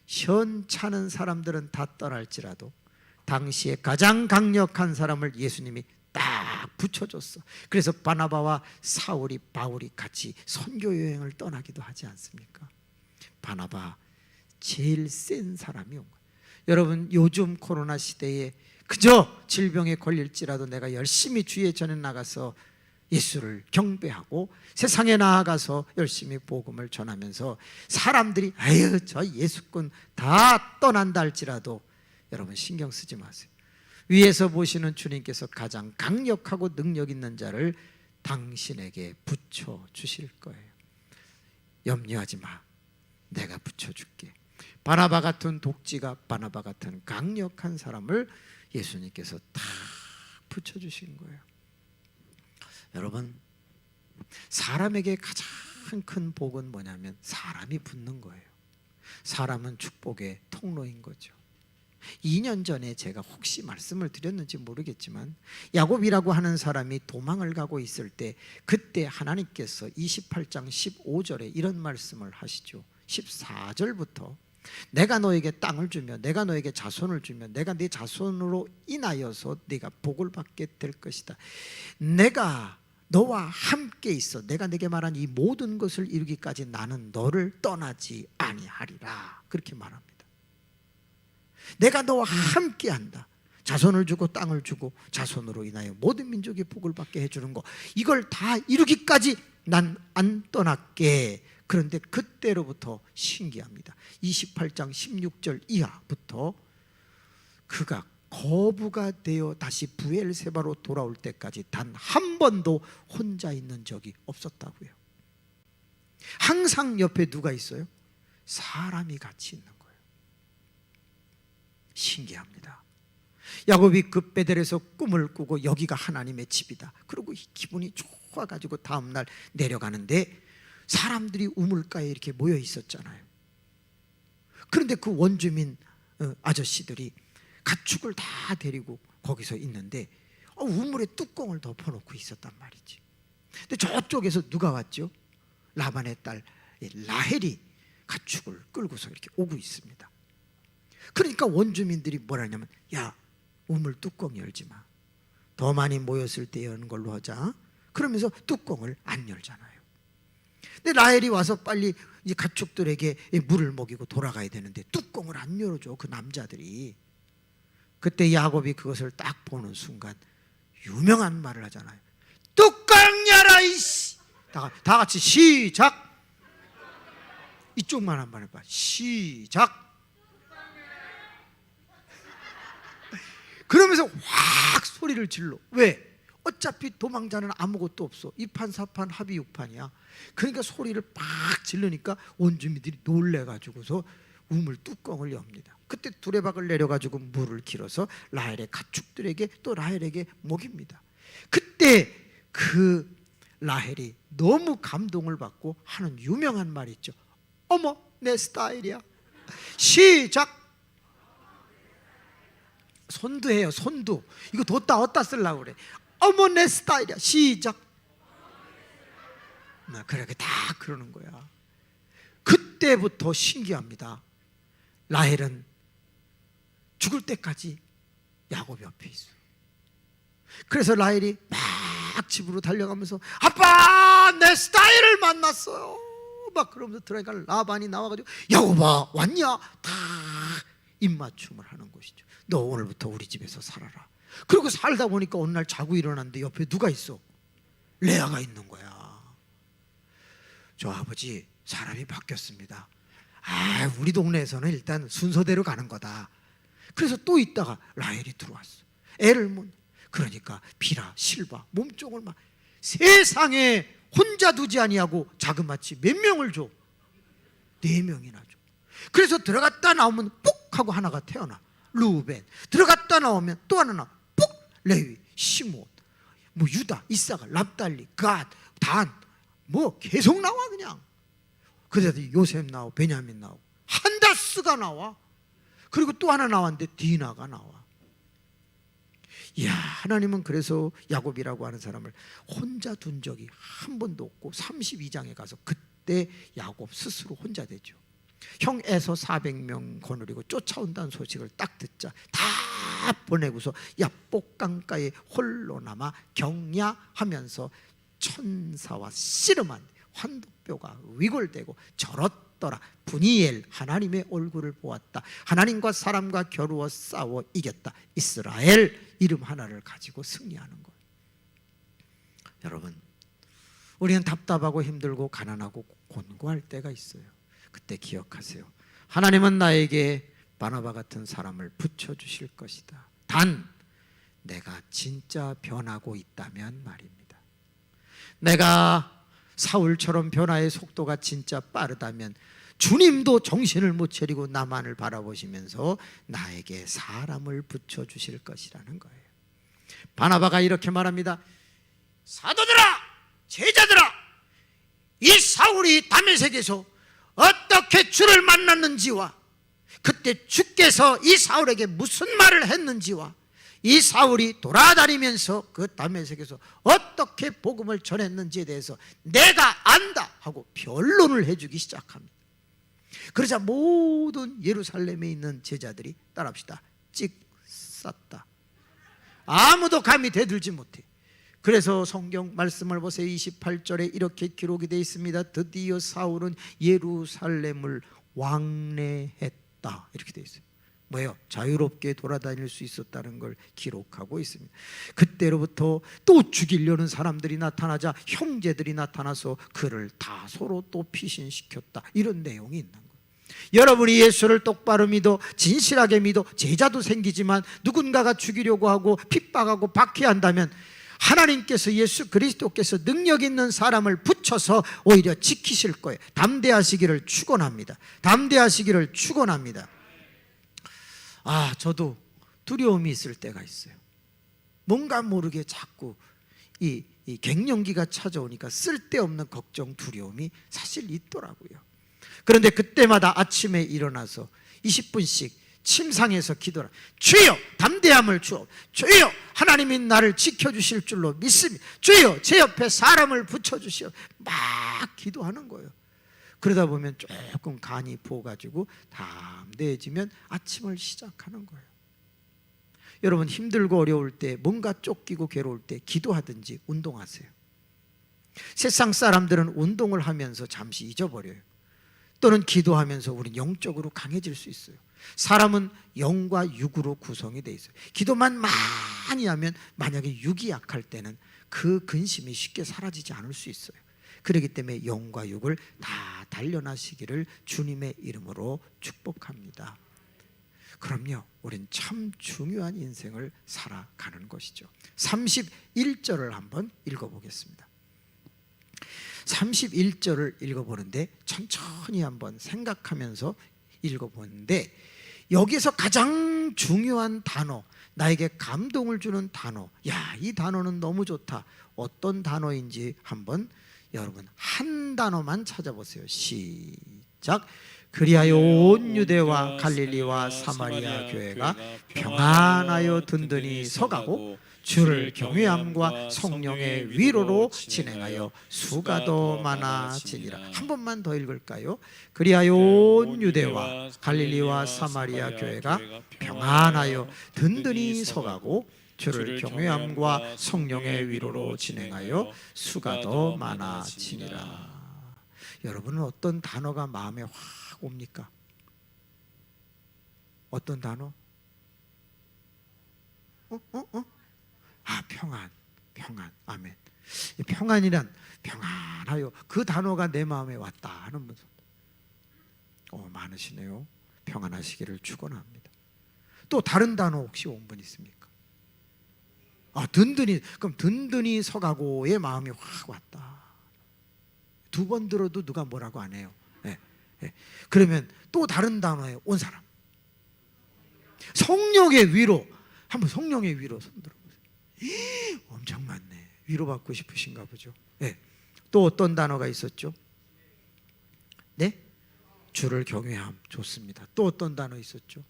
현찮은 사람들은 다 떠날지라도 당시에 가장 강력한 사람을 예수님이 딱 붙여줬어. 그래서 바나바와 사울이 바울이 같이 선교 여행을 떠나기도 하지 않습니까? 바나바 제일 센 사람이 온 거예요. 여러분 요즘 코로나 시대에 그저 질병에 걸릴지라도 내가 열심히 주의 전에 나가서 예수를 경배하고 세상에 나아가서 열심히 복음을 전하면서 사람들이 아유 저 예수꾼 다 떠난다 할지라도 여러분 신경 쓰지 마세요. 위에서 보시는 주님께서 가장 강력하고 능력 있는 자를 당신에게 붙여주실 거예요. 염려하지 마. 내가 붙여줄게. 바나바 같은 독지가 바나바 같은 강력한 사람을 예수님께서 다 붙여주신 거예요. 여러분 사람에게 가장 큰 복은 뭐냐면 사람이 붙는 거예요. 사람은 축복의 통로인 거죠. 2년 전에 제가 혹시 말씀을 드렸는지 모르겠지만 야곱이라고 하는 사람이 도망을 가고 있을 때 그때 하나님께서 28장 15절에 이런 말씀을 하시죠. 14절부터 내가 너에게 땅을 주며 내가 너에게 자손을 주며 내가 네 자손으로 인하여서 네가 복을 받게 될 것이다. 내가 너와 함께 있어. 내가 네게 말한 이 모든 것을 이루기까지 나는 너를 떠나지 아니하리라. 그렇게 말합니다. 내가 너와 함께 한다. 자손을 주고 땅을 주고 자손으로 인하여 모든 민족이 복을 받게 해주는 거 이걸 다 이루기까지 난 안 떠날게. 그런데 그때로부터 신기합니다. 28장 16절 이하부터 그가 거부가 되어 다시 부엘세바로 돌아올 때까지 단 한 번도 혼자 있는 적이 없었다고요. 항상 옆에 누가 있어요? 사람이 같이 있는 거예요. 신기합니다. 야곱이 그 베델에서 꿈을 꾸고 여기가 하나님의 집이다. 그리고 기분이 좋아가지고 다음날 내려가는데 사람들이 우물가에 이렇게 모여 있었잖아요. 그런데 그 원주민 아저씨들이 가축을 다 데리고 거기서 있는데 우물에 뚜껑을 덮어놓고 있었단 말이지. 근데 저쪽에서 누가 왔죠? 라반의 딸 라헬이 가축을 끌고서 이렇게 오고 있습니다. 그러니까 원주민들이 뭐라냐면 야 우물 뚜껑 열지 마. 더 많이 모였을 때 여는 걸로 하자. 그러면서 뚜껑을 안 열잖아요. 근데 라헬이 와서 빨리 이 가축들에게 물을 먹이고 돌아가야 되는데 뚜껑을 안 열어줘 그 남자들이. 그때 야곱이 그것을 딱 보는 순간 유명한 말을 하잖아요. 뚜껑 열어 이씨. 다 같이 시작. 이쪽만 한 번 해봐. 시작. 그러면서 확 소리를 질러. 왜? 어차피 도망자는 아무것도 없어. 이판사판 합이 육판이야. 그러니까 소리를 팍 질르니까 원주민들이 놀래가지고서 우물 뚜껑을 엽니다. 그때 두레박을 내려가지고 물을 길어서 라헬의 가축들에게 또 라헬에게 먹입니다. 그때 그 라헬이 너무 감동을 받고 하는 유명한 말이 있죠. 어머, 내 스타일이야. 시작. 손두해요. 손두. 이거 뒀다 어디다 쓰려고 그래. 어머, 내 스타일이야. 시작. 그렇게 다 그러는 거야. 그때부터 신기합니다. 라헬은 죽을 때까지 야곱 옆에 있어. 그래서 라헬이 막 집으로 달려가면서 아빠, 내 스타일을 만났어요. 막 그러면서 들어가니까 라반이 나와가지고 야곱아, 왔냐? 다 입맞춤을 하는 것이죠. 너 오늘부터 우리 집에서 살아라. 그리고 살다 보니까 어느 날 자고 일어났는데 옆에 누가 있어? 레아가 있는 거야. 저 아버지, 사람이 바뀌었습니다. 우리 동네에서는 일단 순서대로 가는 거다. 그래서 또 있다가 라헬이 들어왔어. 애를 못. 그러니까 비라 실바 몸종을 막 세상에 혼자 두지 아니하고 자그마치 몇 명을 줘? 4명이나 줘. 그래서 들어갔다 나오면 뽁 하고 하나가 태어나. 루벤. 들어갔다 나오면 또 하나 나와. 뽁. 레위, 시몬, 뭐 유다, 이사가, 납달리, 갓, 단, 뭐 계속 나와 그냥. 그래서 요셉 나오고 베냐민 나오고 한다스가 나와. 그리고 또 하나 나왔는데 디나가 나와. 이야, 하나님은 그래서 야곱이라고 하는 사람을 혼자 둔 적이 한 번도 없고 32장에 가서 그때 야곱 스스로 혼자 되죠. 형 에서 400명 거느리고 쫓아온다는 소식을 딱 듣자 다 보내고서 야복강가에 홀로 남아 경야하면서 천사와 씨름한 환도뼈가 위골되고 절었더라. 분이엘, 하나님의 얼굴을 보았다. 하나님과 사람과 겨루어 싸워 이겼다. 이스라엘, 이름 하나를 가지고 승리하는 거예요. 여러분, 우리는 답답하고 힘들고 가난하고 곤고할 때가 있어요. 그때 기억하세요. 하나님은 나에게 바나바 같은 사람을 붙여주실 것이다. 단 내가 진짜 변하고 있다면 말입니다. 내가 사울처럼 변화의 속도가 진짜 빠르다면 주님도 정신을 못 차리고 나만을 바라보시면서 나에게 사람을 붙여주실 것이라는 거예요. 바나바가 이렇게 말합니다. 사도들아, 제자들아, 이 사울이 다메섹에서 어떻게 주를 만났는지와 그때 주께서 이 사울에게 무슨 말을 했는지와 이 사울이 돌아다니면서 그 다메섹에서 어떻게 복음을 전했는지에 대해서 내가 안다 하고 변론을 해주기 시작합니다. 그러자 모든 예루살렘에 있는 제자들이 따라합시다. 찍 쌌다. 아무도 감히 대들지 못해. 그래서 성경 말씀을 보세요. 28절에 이렇게 기록이 되어 있습니다. 드디어 사울은 예루살렘을 왕래했다. 이렇게 되어 있어요. 뭐예요? 자유롭게 돌아다닐 수 있었다는 걸 기록하고 있습니다. 그때로부터 또 죽이려는 사람들이 나타나자 형제들이 나타나서 그를 다 서로 또 피신시켰다. 이런 내용이 있는 거예요. 여러분이 예수를 똑바로 믿어 진실하게 믿어 제자도 생기지만 누군가가 죽이려고 하고 핍박하고 박해한다면 하나님께서 예수 그리스도께서 능력 있는 사람을 붙여서 오히려 지키실 거예요. 담대하시기를 축원합니다. 담대하시기를 축원합니다. 저도 두려움이 있을 때가 있어요. 뭔가 모르게 자꾸 이 갱년기가 찾아오니까 쓸데없는 걱정, 두려움이 사실 있더라고요. 그런데 그때마다 아침에 일어나서 20분씩 침상에서 기도라. 주여, 담대함을 주옵. 주여, 하나님이 나를 지켜주실 줄로 믿습니다. 주여, 제 옆에 사람을 붙여주시오. 막 기도하는 거예요. 그러다 보면 조금 간이 부어가지고 담대해지면 아침을 시작하는 거예요. 여러분, 힘들고 어려울 때, 뭔가 쫓기고 괴로울 때 기도하든지 운동하세요. 세상 사람들은 운동을 하면서 잠시 잊어버려요. 또는 기도하면서 우리는 영적으로 강해질 수 있어요. 사람은 영과 육으로 구성이 돼 있어요. 기도만 많이 하면 만약에 육이 약할 때는 그 근심이 쉽게 사라지지 않을 수 있어요. 그렇기 때문에 영과 육을 다 단련하시기를 주님의 이름으로 축복합니다. 그럼요, 우린 참 중요한 인생을 살아가는 것이죠. 31절을 한번 읽어보겠습니다. 31절을 읽어보는데 천천히 한번 생각하면서 읽어보는데 여기서 가장 중요한 단어, 나에게 감동을 주는 단어, 야, 이 단어는 너무 좋다. 어떤 단어인지 한번 여러분 한 단어만 찾아보세요. 시작. 그리하여 온 유대와 갈릴리와 사마리아 교회가 평안하여 든든히 서가고 주를 경외함과 성령의 위로로 진행하여 수가 더 많아지니라. 한 번만 더 읽을까요? 그리하여 온 유대와 갈릴리와 사마리아 교회가 평안하여 든든히 서가고 주를 경외함과 성령의 위로로 진행하여 수가 더 많아지니라. 여러분은 어떤 단어가 마음에 확 옵니까? 어떤 단어? 평안, 평안, 아멘. 이 평안이란 평안하여, 그 단어가 내 마음에 왔다 하는 분 많으시네요. 평안하시기를 축원합니다. 또 다른 단어 혹시 온 분 있습니까? 든든히, 그럼 든든히 서가고의 마음이 확 왔다. 두 번 들어도 누가 뭐라고 안 해요. 그러면 또 다른 단어에 온 사람, 성령의 위로. 한번 성령의 위로 손 들어보세요. 엄청 많네. 위로받고 싶으신가 보죠. 또 어떤 단어가 있었죠? 네? 주를 경외함. 좋습니다. 또 어떤 단어 있었죠?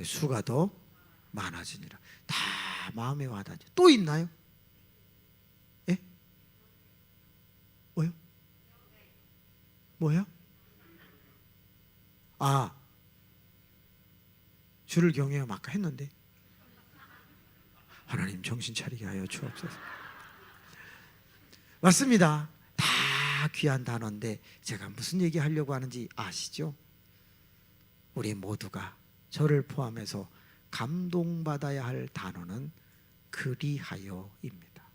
수가 더 많아지니라. 다 마음에 와닿죠. 또 있나요? 뭐요? 뭐요? 주를 경외함 아까 했는데. 하나님 정신 차리게 하여 주옵소서. 맞습니다. 다 귀한 단어인데 제가 무슨 얘기 하려고 하는지 아시죠? 우리 모두가, 저를 포함해서 감동받아야 할 단어는 그리하여입니다.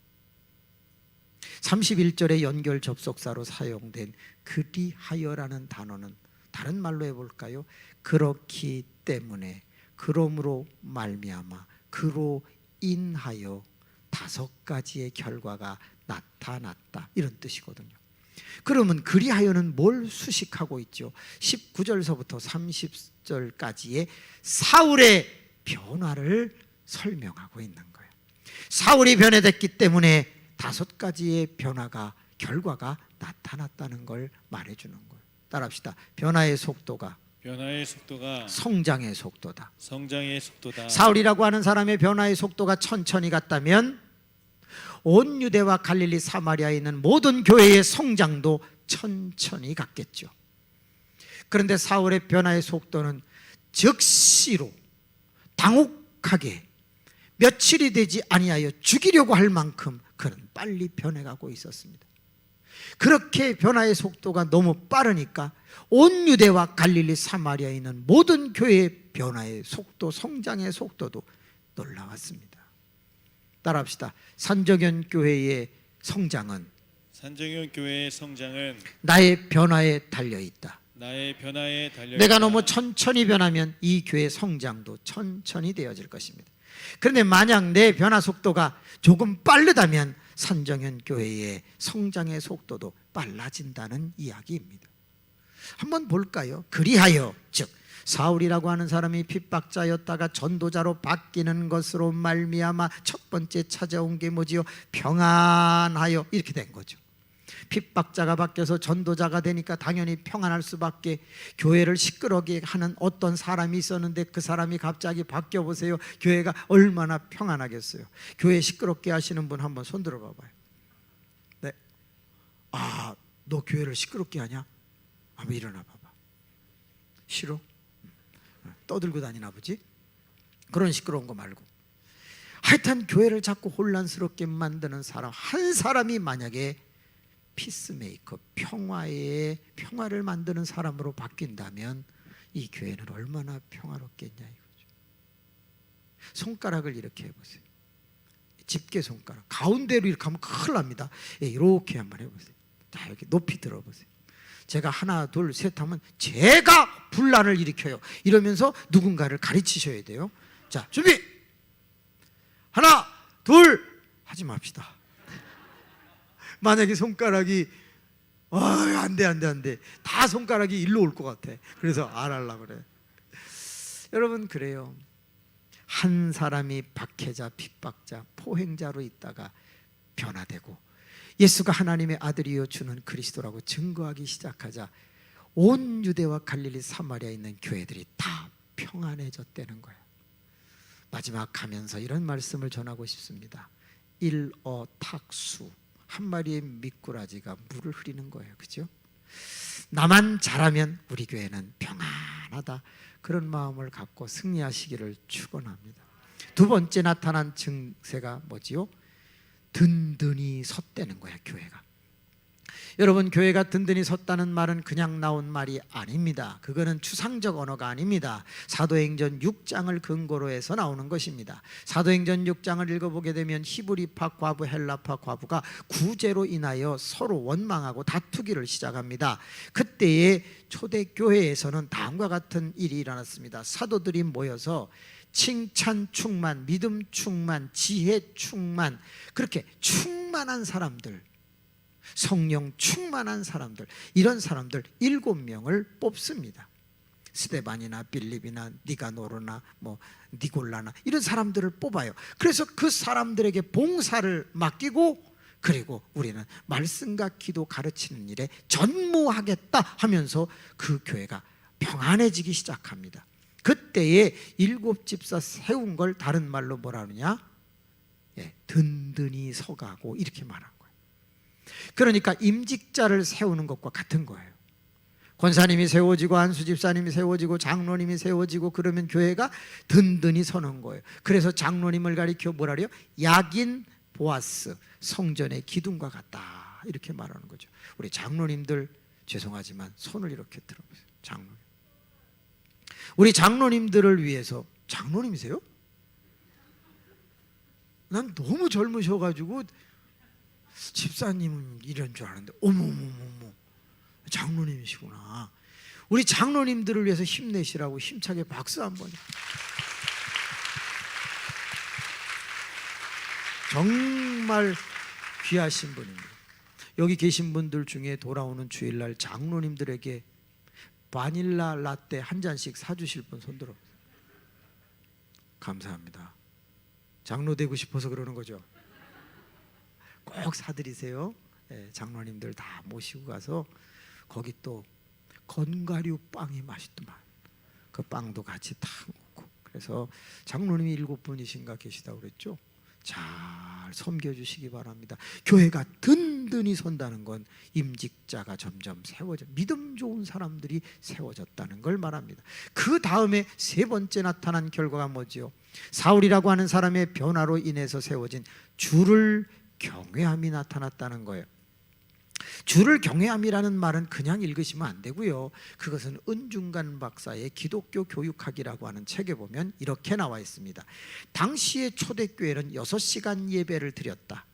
31절의 연결 접속사로 사용된 그리하여라는 단어는 다른 말로 해볼까요? 그렇기 때문에, 그러므로 말미암아, 그로 인하여 5가지의 결과가 나타났다, 이런 뜻이거든요. 그러면 그리하여는 뭘 수식하고 있죠? 19절서부터 30절까지의 사울의 변화를 설명하고 있는 거예요. 사울이 변해됐기 때문에 5가지의 결과가 나타났다는 걸 말해주는 거예요. 따라합시다. 변화의 속도가 성장의 속도다. 사울이라고 하는 사람의 변화의 속도가 천천히 갔다면 온 유대와 갈릴리 사마리아에 있는 모든 교회의 성장도 천천히 갔겠죠. 그런데 사울의 변화의 속도는 즉시로 당혹하게 며칠이 되지 아니하여 죽이려고 할 만큼 그는 빨리 변해가고 있었습니다. 그렇게 변화의 속도가 너무 빠르니까 온 유대와 갈릴리 사마리아에 있는 모든 교회의 변화의 속도, 성장의 속도도 놀라웠습니다. 따라합시다. 산정현 교회의 성장은 나의 변화에 달려있다. 내가 너무 천천히 변하면 이 교회의 성장도 천천히 되어질 것입니다. 그런데 만약 내 변화 속도가 조금 빠르다면 산정현 교회의 성장의 속도도 빨라진다는 이야기입니다. 한번 볼까요? 그리하여, 즉 사울이라고 하는 사람이 핍박자였다가 전도자로 바뀌는 것으로 말미암아 첫 번째 찾아온 게 뭐지요? 평안하여, 이렇게 된 거죠. 핍박자가 바뀌어서 전도자가 되니까 당연히 평안할 수밖에. 교회를 시끄럽게 하는 어떤 사람이 있었는데 그 사람이 갑자기 바뀌어 보세요. 교회가 얼마나 평안하겠어요. 교회 시끄럽게 하시는 분 한번 손 들어 봐봐요. 네. 너 교회를 시끄럽게 하냐? 한번 일어나 봐봐. 싫어? 떠들고 다니나 보지? 그런 시끄러운 거 말고, 하여튼 교회를 자꾸 혼란스럽게 만드는 사람 한 사람이 만약에 피스메이커, 평화를 만드는 사람으로 바뀐다면 이 교회는 얼마나 평화롭겠냐 이거죠. 손가락을 이렇게 해보세요. 집게 손가락 가운데로 이렇게 하면 큰일 납니다. 이렇게 한번 해보세요. 자, 이렇게 높이 들어보세요. 제가 하나 둘 셋 하면 제가 분란을 일으켜요 이러면서 누군가를 가르치셔야 돼요. 자, 준비. 하나 둘 하지 맙시다. 만약에 손가락이 안 돼. 다 손가락이 일로 올 것 같아. 그래서 안 하려고 그래. 여러분, 그래요. 한 사람이 박해자, 핍박자, 포행자로 있다가 변화되고 예수가 하나님의 아들이여 주는 그리스도라고 증거하기 시작하자 온 유대와 갈릴리 사마리아에 있는 교회들이 다 평안해졌다는 거예요. 마지막 가면서 이런 말씀을 전하고 싶습니다. 일어탁수, 한 마리의 미꾸라지가 물을 흐리는 거예요. 그죠? 나만 잘하면 우리 교회는 평안하다, 그런 마음을 갖고 승리하시기를 축원합니다. 두 번째 나타난 증세가 뭐지요? 든든히 섰다는 거예요. 교회가. 여러분, 교회가 든든히 섰다는 말은 그냥 나온 말이 아닙니다. 그거는 추상적 언어가 아닙니다. 사도행전 6장을 근거로 해서 나오는 것입니다. 사도행전 6장을 읽어보게 되면 히브리파 과부, 헬라파 과부가 구제로 인하여 서로 원망하고 다투기를 시작합니다. 그때의 초대교회에서는 다음과 같은 일이 일어났습니다. 사도들이 모여서 칭찬 충만, 믿음 충만, 지혜 충만, 그렇게 충만한 사람들, 성령 충만한 사람들, 이런 사람들 7명을 뽑습니다. 스데반이나 빌립이나 니가노르나 니골라나 이런 사람들을 뽑아요. 그래서 그 사람들에게 봉사를 맡기고, 그리고 우리는 말씀과 기도 가르치는 일에 전무하겠다 하면서 그 교회가 평안해지기 시작합니다. 그때에 7집사 세운 걸 다른 말로 뭐라 하느냐? 든든히 서가고, 이렇게 말한 거예요. 그러니까 임직자를 세우는 것과 같은 거예요. 권사님이 세워지고 안수집사님이 세워지고 장로님이 세워지고 그러면 교회가 든든히 서는 거예요. 그래서 장로님을 가리켜 뭐라 그래요? 약인 보아스, 성전의 기둥과 같다, 이렇게 말하는 거죠. 우리 장로님들 죄송하지만 손을 이렇게 들어보세요. 장로님, 우리 장로님들을 위해서. 장로님이세요? 난 너무 젊으셔가지고 집사님은 이런 줄 아는데, 어머머머머, 장로님이시구나. 우리 장로님들을 위해서 힘내시라고 힘차게 박수 한번. 정말 귀하신 분입니다. 여기 계신 분들 중에 돌아오는 주일날 장로님들에게 바닐라 라떼 한 잔씩 사주실 분 손들어. 감사합니다. 장로 되고 싶어서 그러는 거죠. 꼭 사드리세요. 장로님들 다 모시고 가서 거기 또 건가류 빵이 맛있더만, 그 빵도 같이 탁 먹고. 그래서 장로님이 7분이신가 계시다고 그랬죠. 잘 섬겨주시기 바랍니다. 교회가 든든히 선다는 건 임직자가 점점 세워져, 믿음 좋은 사람들이 세워졌다는 걸 말합니다. 그 다음에 세 번째 나타난 결과가 뭐지요? 사울이라고 하는 사람의 변화로 인해서 세워진 주를 경외함이 나타났다는 거예요. 주를 경외함이라는 말은 그냥 읽으시면 안 되고요. 그것은 은중간 박사의 기독교 교육학이라고 하는 책에 보면 이렇게 나와 있습니다. 당시의 초대교회는 6시간 예배를 드렸다.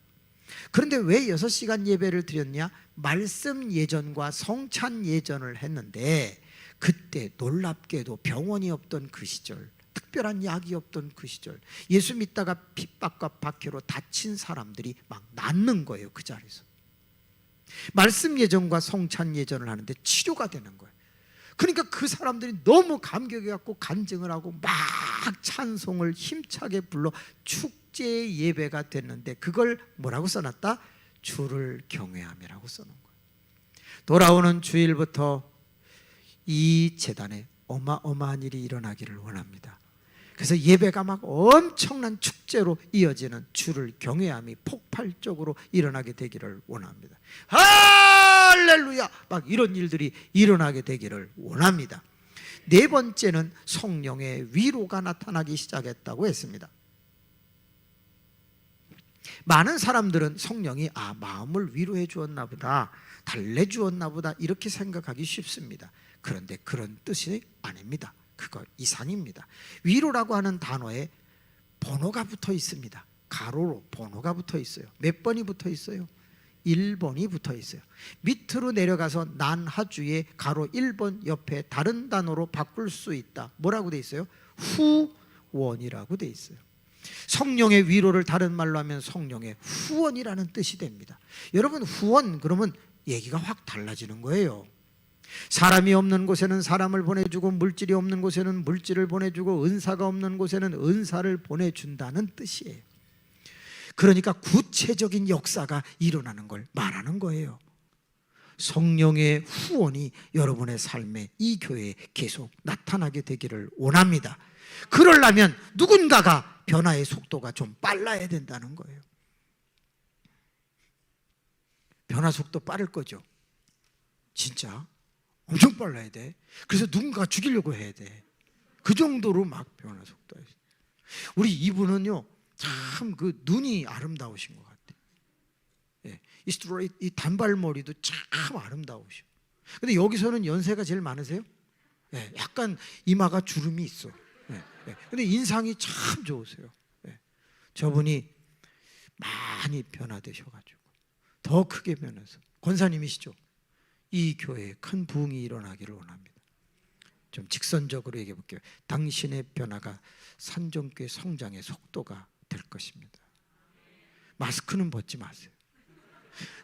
그런데 왜 6시간 예배를 드렸냐? 말씀 예전과 성찬 예전을 했는데, 그때 놀랍게도 병원이 없던 그 시절, 특별한 약이 없던 그 시절, 예수 믿다가 핍박과 박해로 다친 사람들이 막 낫는 거예요. 그 자리에서 말씀 예전과 성찬 예전을 하는데 치료가 되는 거예요. 그러니까 그 사람들이 너무 감격해갖고 간증을 하고 막 찬송을 힘차게 불러 축제 예배가 됐는데, 그걸 뭐라고 써놨다? 주를 경외함이라고 써놓은 거예요. 돌아오는 주일부터 이 재단에 어마어마한 일이 일어나기를 원합니다. 그래서 예배가 막 엄청난 축제로 이어지는 주를 경외함이 폭발적으로 일어나게 되기를 원합니다. 할렐루야! 막 이런 일들이 일어나게 되기를 원합니다. 네 번째는 성령의 위로가 나타나기 시작했다고 했습니다. 많은 사람들은 성령이 마음을 위로해 주었나 보다, 달래주었나 보다, 이렇게 생각하기 쉽습니다. 그런데 그런 뜻이 아닙니다. 그거 이상입니다. 위로라고 하는 단어에 번호가 붙어 있습니다. 가로로 번호가 붙어 있어요. 몇 번이 붙어 있어요? 1번이 붙어 있어요. 밑으로 내려가서 난하주에 가로 1번 옆에 다른 단어로 바꿀 수 있다. 뭐라고 돼 있어요? 후원이라고 돼 있어요. 성령의 위로를 다른 말로 하면 성령의 후원이라는 뜻이 됩니다. 여러분, 후원 그러면 얘기가 확 달라지는 거예요. 사람이 없는 곳에는 사람을 보내주고 물질이 없는 곳에는 물질을 보내주고 은사가 없는 곳에는 은사를 보내준다는 뜻이에요. 그러니까 구체적인 역사가 일어나는 걸 말하는 거예요. 성령의 후원이 여러분의 삶에, 이 교회에 계속 나타나게 되기를 원합니다. 그러려면 누군가가 변화의 속도가 좀 빨라야 된다는 거예요. 변화 속도 빠를 거죠. 진짜 엄청 빨라야 돼. 그래서 누군가가 죽이려고 해야 돼. 그 정도로 막 변화 속도가. 우리 이분은요, 참 그 눈이 아름다우신 것 같아요. 예, 이 스트레이트, 이 단발머리도 참 아름다우셔. 근데 여기서는 연세가 제일 많으세요? 예, 약간 이마가 주름이 있어. 예, 예. 근데 인상이 참 좋으세요. 예. 저분이 많이 변화되셔가지고 더 크게 변해서 권사님이시죠? 이 교회에 큰 부흥이 일어나기를 원합니다. 좀 직선적으로 얘기해 볼게요. 당신의 변화가 산정교회 성장의 속도가 될 것입니다. 마스크는 벗지 마세요.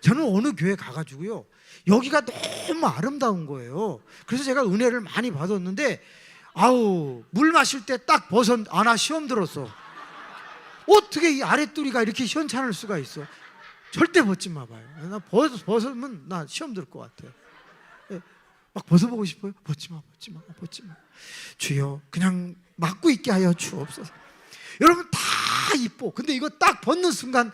저는 어느 교회 가가지고요, 여기가 너무 아름다운 거예요. 그래서 제가 은혜를 많이 받았는데, 아우, 물 마실 때 딱 나 시험 들었어. 어떻게 이 아랫도리가 이렇게 시원찮을 수가 있어? 절대 벗지 마봐요. 나 벗으면 나 시험 들 것 같아. 막 벗어보고 싶어요. 벗지 마. 주여, 그냥 막고 있게 하여 주옵소서. 여러분 다 이뻐. 근데 이거 딱 벗는 순간,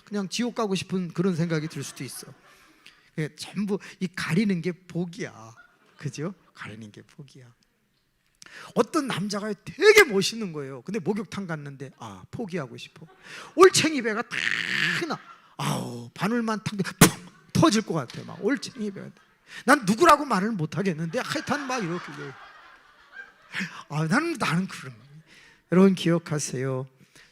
그냥 지옥 가고 싶은 그런 생각이 들 수도 있어. 전부 이 가리는 게 복이야. 그죠? 가리는 게 복이야. 어떤 남자가 되게 멋있는 거예요. 근데 목욕탕 갔는데 포기하고 싶어. 올챙이 배가 탁 나. 바늘만 탁 푹 터질 것 같아. 막 올챙이 배가. 난 누구라고 말을 못 하겠는데 하여튼 막 이렇게. 나는 그런. 여러분 기억하세요.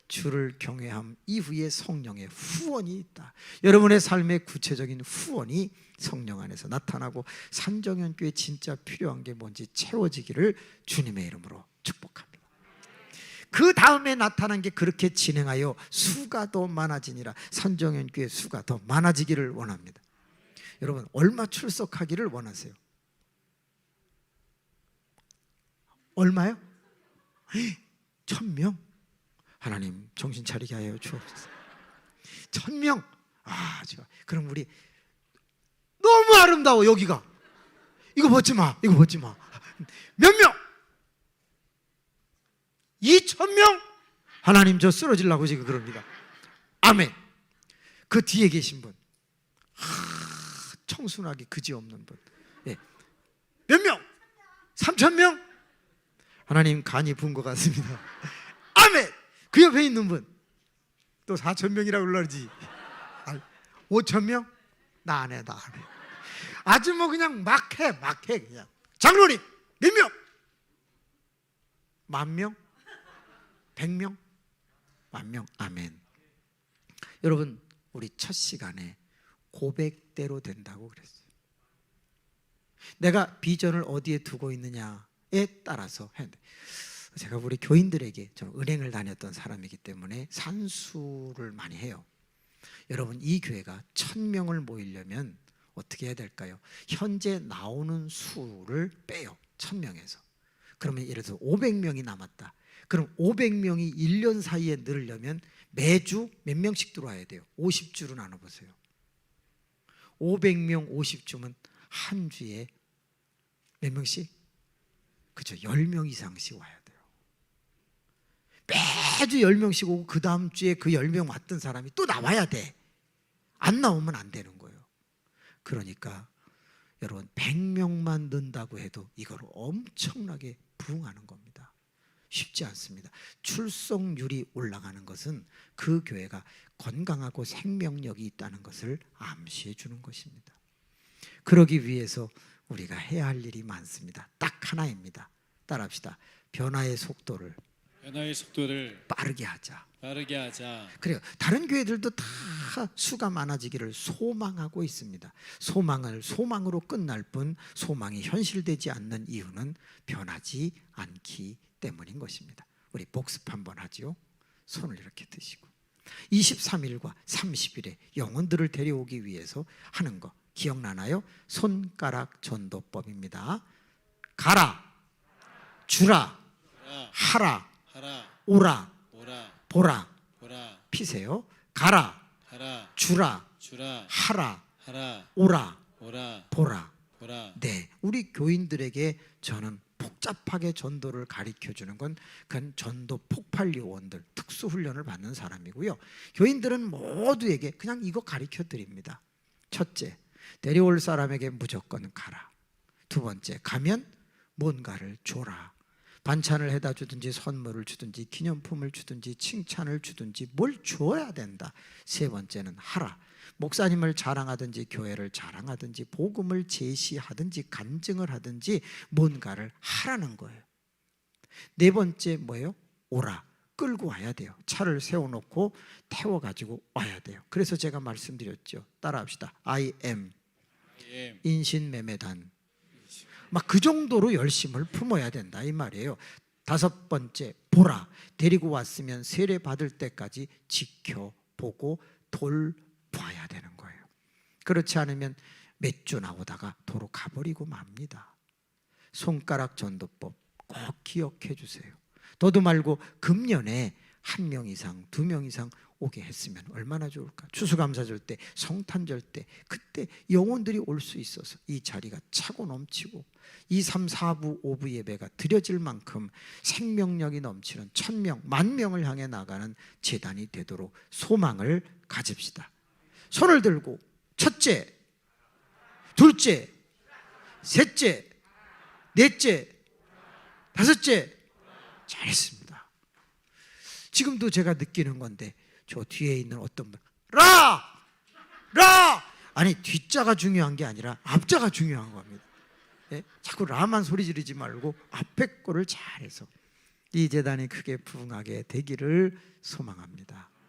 주를 경외함 이후에 성령의 후원이 있다. 여러분의 삶의 구체적인 후원이 성령 안에서 나타나고 산정연교에 진짜 필요한 게 뭔지 채워지기를 주님의 이름으로 축복합니다. 그 다음에 나타난 게 그렇게 진행하여 수가 더 많아지니라. 산정연교의 수가 더 많아지기를 원합니다. 여러분 얼마 출석하기를 원하세요? 얼마요? 1000명? 하나님 정신 차리게 하여 주옵소서. 1000명? 좋아. 그럼 우리 너무 아름다워 여기가. 이거 벗지 마. 몇 명? 2000명? 하나님 저 쓰러지려고 지금 그럽니다. 아멘. 그 뒤에 계신 분, 청순하게 그지없는 분, 몇 명? 3000명? 하나님 간이 부은 것 같습니다. 아멘. 그 옆에 있는 분 또 4000명이라고 그러지. 5000명? 나 안 해. 아주 뭐 그냥 막 해 그냥. 장로님 몇 명? 10,000명? 100명? 10,000명? 아멘. 여러분 우리 첫 시간에 고백대로 된다고 그랬어요. 내가 비전을 어디에 두고 있느냐에 따라서 해야 돼. 제가 우리 교인들에게, 저는 은행을 다녔던 사람이기 때문에 산수를 많이 해요. 여러분 이 교회가 1000명을 모이려면 어떻게 해야 될까요? 현재 나오는 수를 빼요. 1000명에서. 그러면 예를 들어서 500명이 남았다. 그럼 500명이 1년 사이에 늘으려면 매주 몇 명씩 들어와야 돼요? 50주로 나눠보세요. 500명 50주면 한 주에 몇 명씩? 그렇죠. 10명 이상씩 와야 돼요. 매주 10명씩 오고 그 다음 주에 그 10명 왔던 사람이 또 나와야 돼. 안 나오면 안 되는 거예요. 그러니까 여러분 100명만 넣는다고 해도 이걸 엄청나게 부흥하는 겁니다. 쉽지 않습니다. 출석률이 올라가는 것은 그 교회가 건강하고 생명력이 있다는 것을 암시해 주는 것입니다. 그러기 위해서 우리가 해야 할 일이 많습니다. 딱 하나입니다. 따라합시다. 변화의 속도를 빠르게 하자. 그래요. 다른 교회들도 다 수가 많아지기를 소망하고 있습니다. 소망으로 끝날 뿐 소망이 현실되지 않는 이유는 변하지 않기 때문인 것입니다. 우리 복습 한번 하죠. 손을 이렇게 드시고 23일과 30일에 영혼들을 데려오기 위해서 하는 거 기억나나요? 손가락 전도법입니다. 가라, 주라, 하라, 오라, 보라. 피세요. 가라, 주라, 하라, 오라, 보라. 네, 우리 교인들에게 저는 복잡하게 전도를 가르쳐주는 건 그건 전도 폭발 요원들, 특수훈련을 받는 사람이고요. 교인들은 모두에게 그냥 이거 가르쳐 드립니다. 첫째, 데려올 사람에게 무조건 가라. 두 번째, 가면 뭔가를 줘라. 반찬을 해다 주든지 선물을 주든지 기념품을 주든지 칭찬을 주든지 뭘 줘야 된다. 세 번째는 하라. 목사님을 자랑하든지 교회를 자랑하든지 복음을 제시하든지 간증을 하든지 뭔가를 하라는 거예요. 네 번째 뭐예요? 오라. 끌고 와야 돼요. 차를 세워놓고 태워가지고 와야 돼요. 그래서 제가 말씀드렸죠. 따라합시다. I am 인신매매단. 막 그 정도로 열심을 품어야 된다 이 말이에요. 다섯 번째, 보라. 데리고 왔으면 세례 받을 때까지 지켜보고 돌봐야 되는 거예요. 그렇지 않으면 몇 주 나오다가 도로 가버리고 맙니다. 손가락 전도법 꼭 기억해 주세요. 너도 말고 금년에 1명 이상, 2명 이상 오게 했으면 얼마나 좋을까. 추수감사절 때, 성탄절 때, 그때 영혼들이 올 수 있어서 이 자리가 차고 넘치고 2, 3, 4부, 5부 예배가 드려질 만큼 생명력이 넘치는 1000명, 10,000명을 향해 나가는 재단이 되도록 소망을 가집시다. 손을 들고 첫째, 둘째, 셋째, 넷째, 다섯째. 잘했습니다. 지금도 제가 느끼는 건데 저 뒤에 있는 어떤 분 라! 아니 뒷자가 중요한 게 아니라 앞자가 중요한 겁니다. 예? 자꾸 라만 소리 지르지 말고 앞에 거를 잘해서 이 재단이 크게 부흥하게 되기를 소망합니다.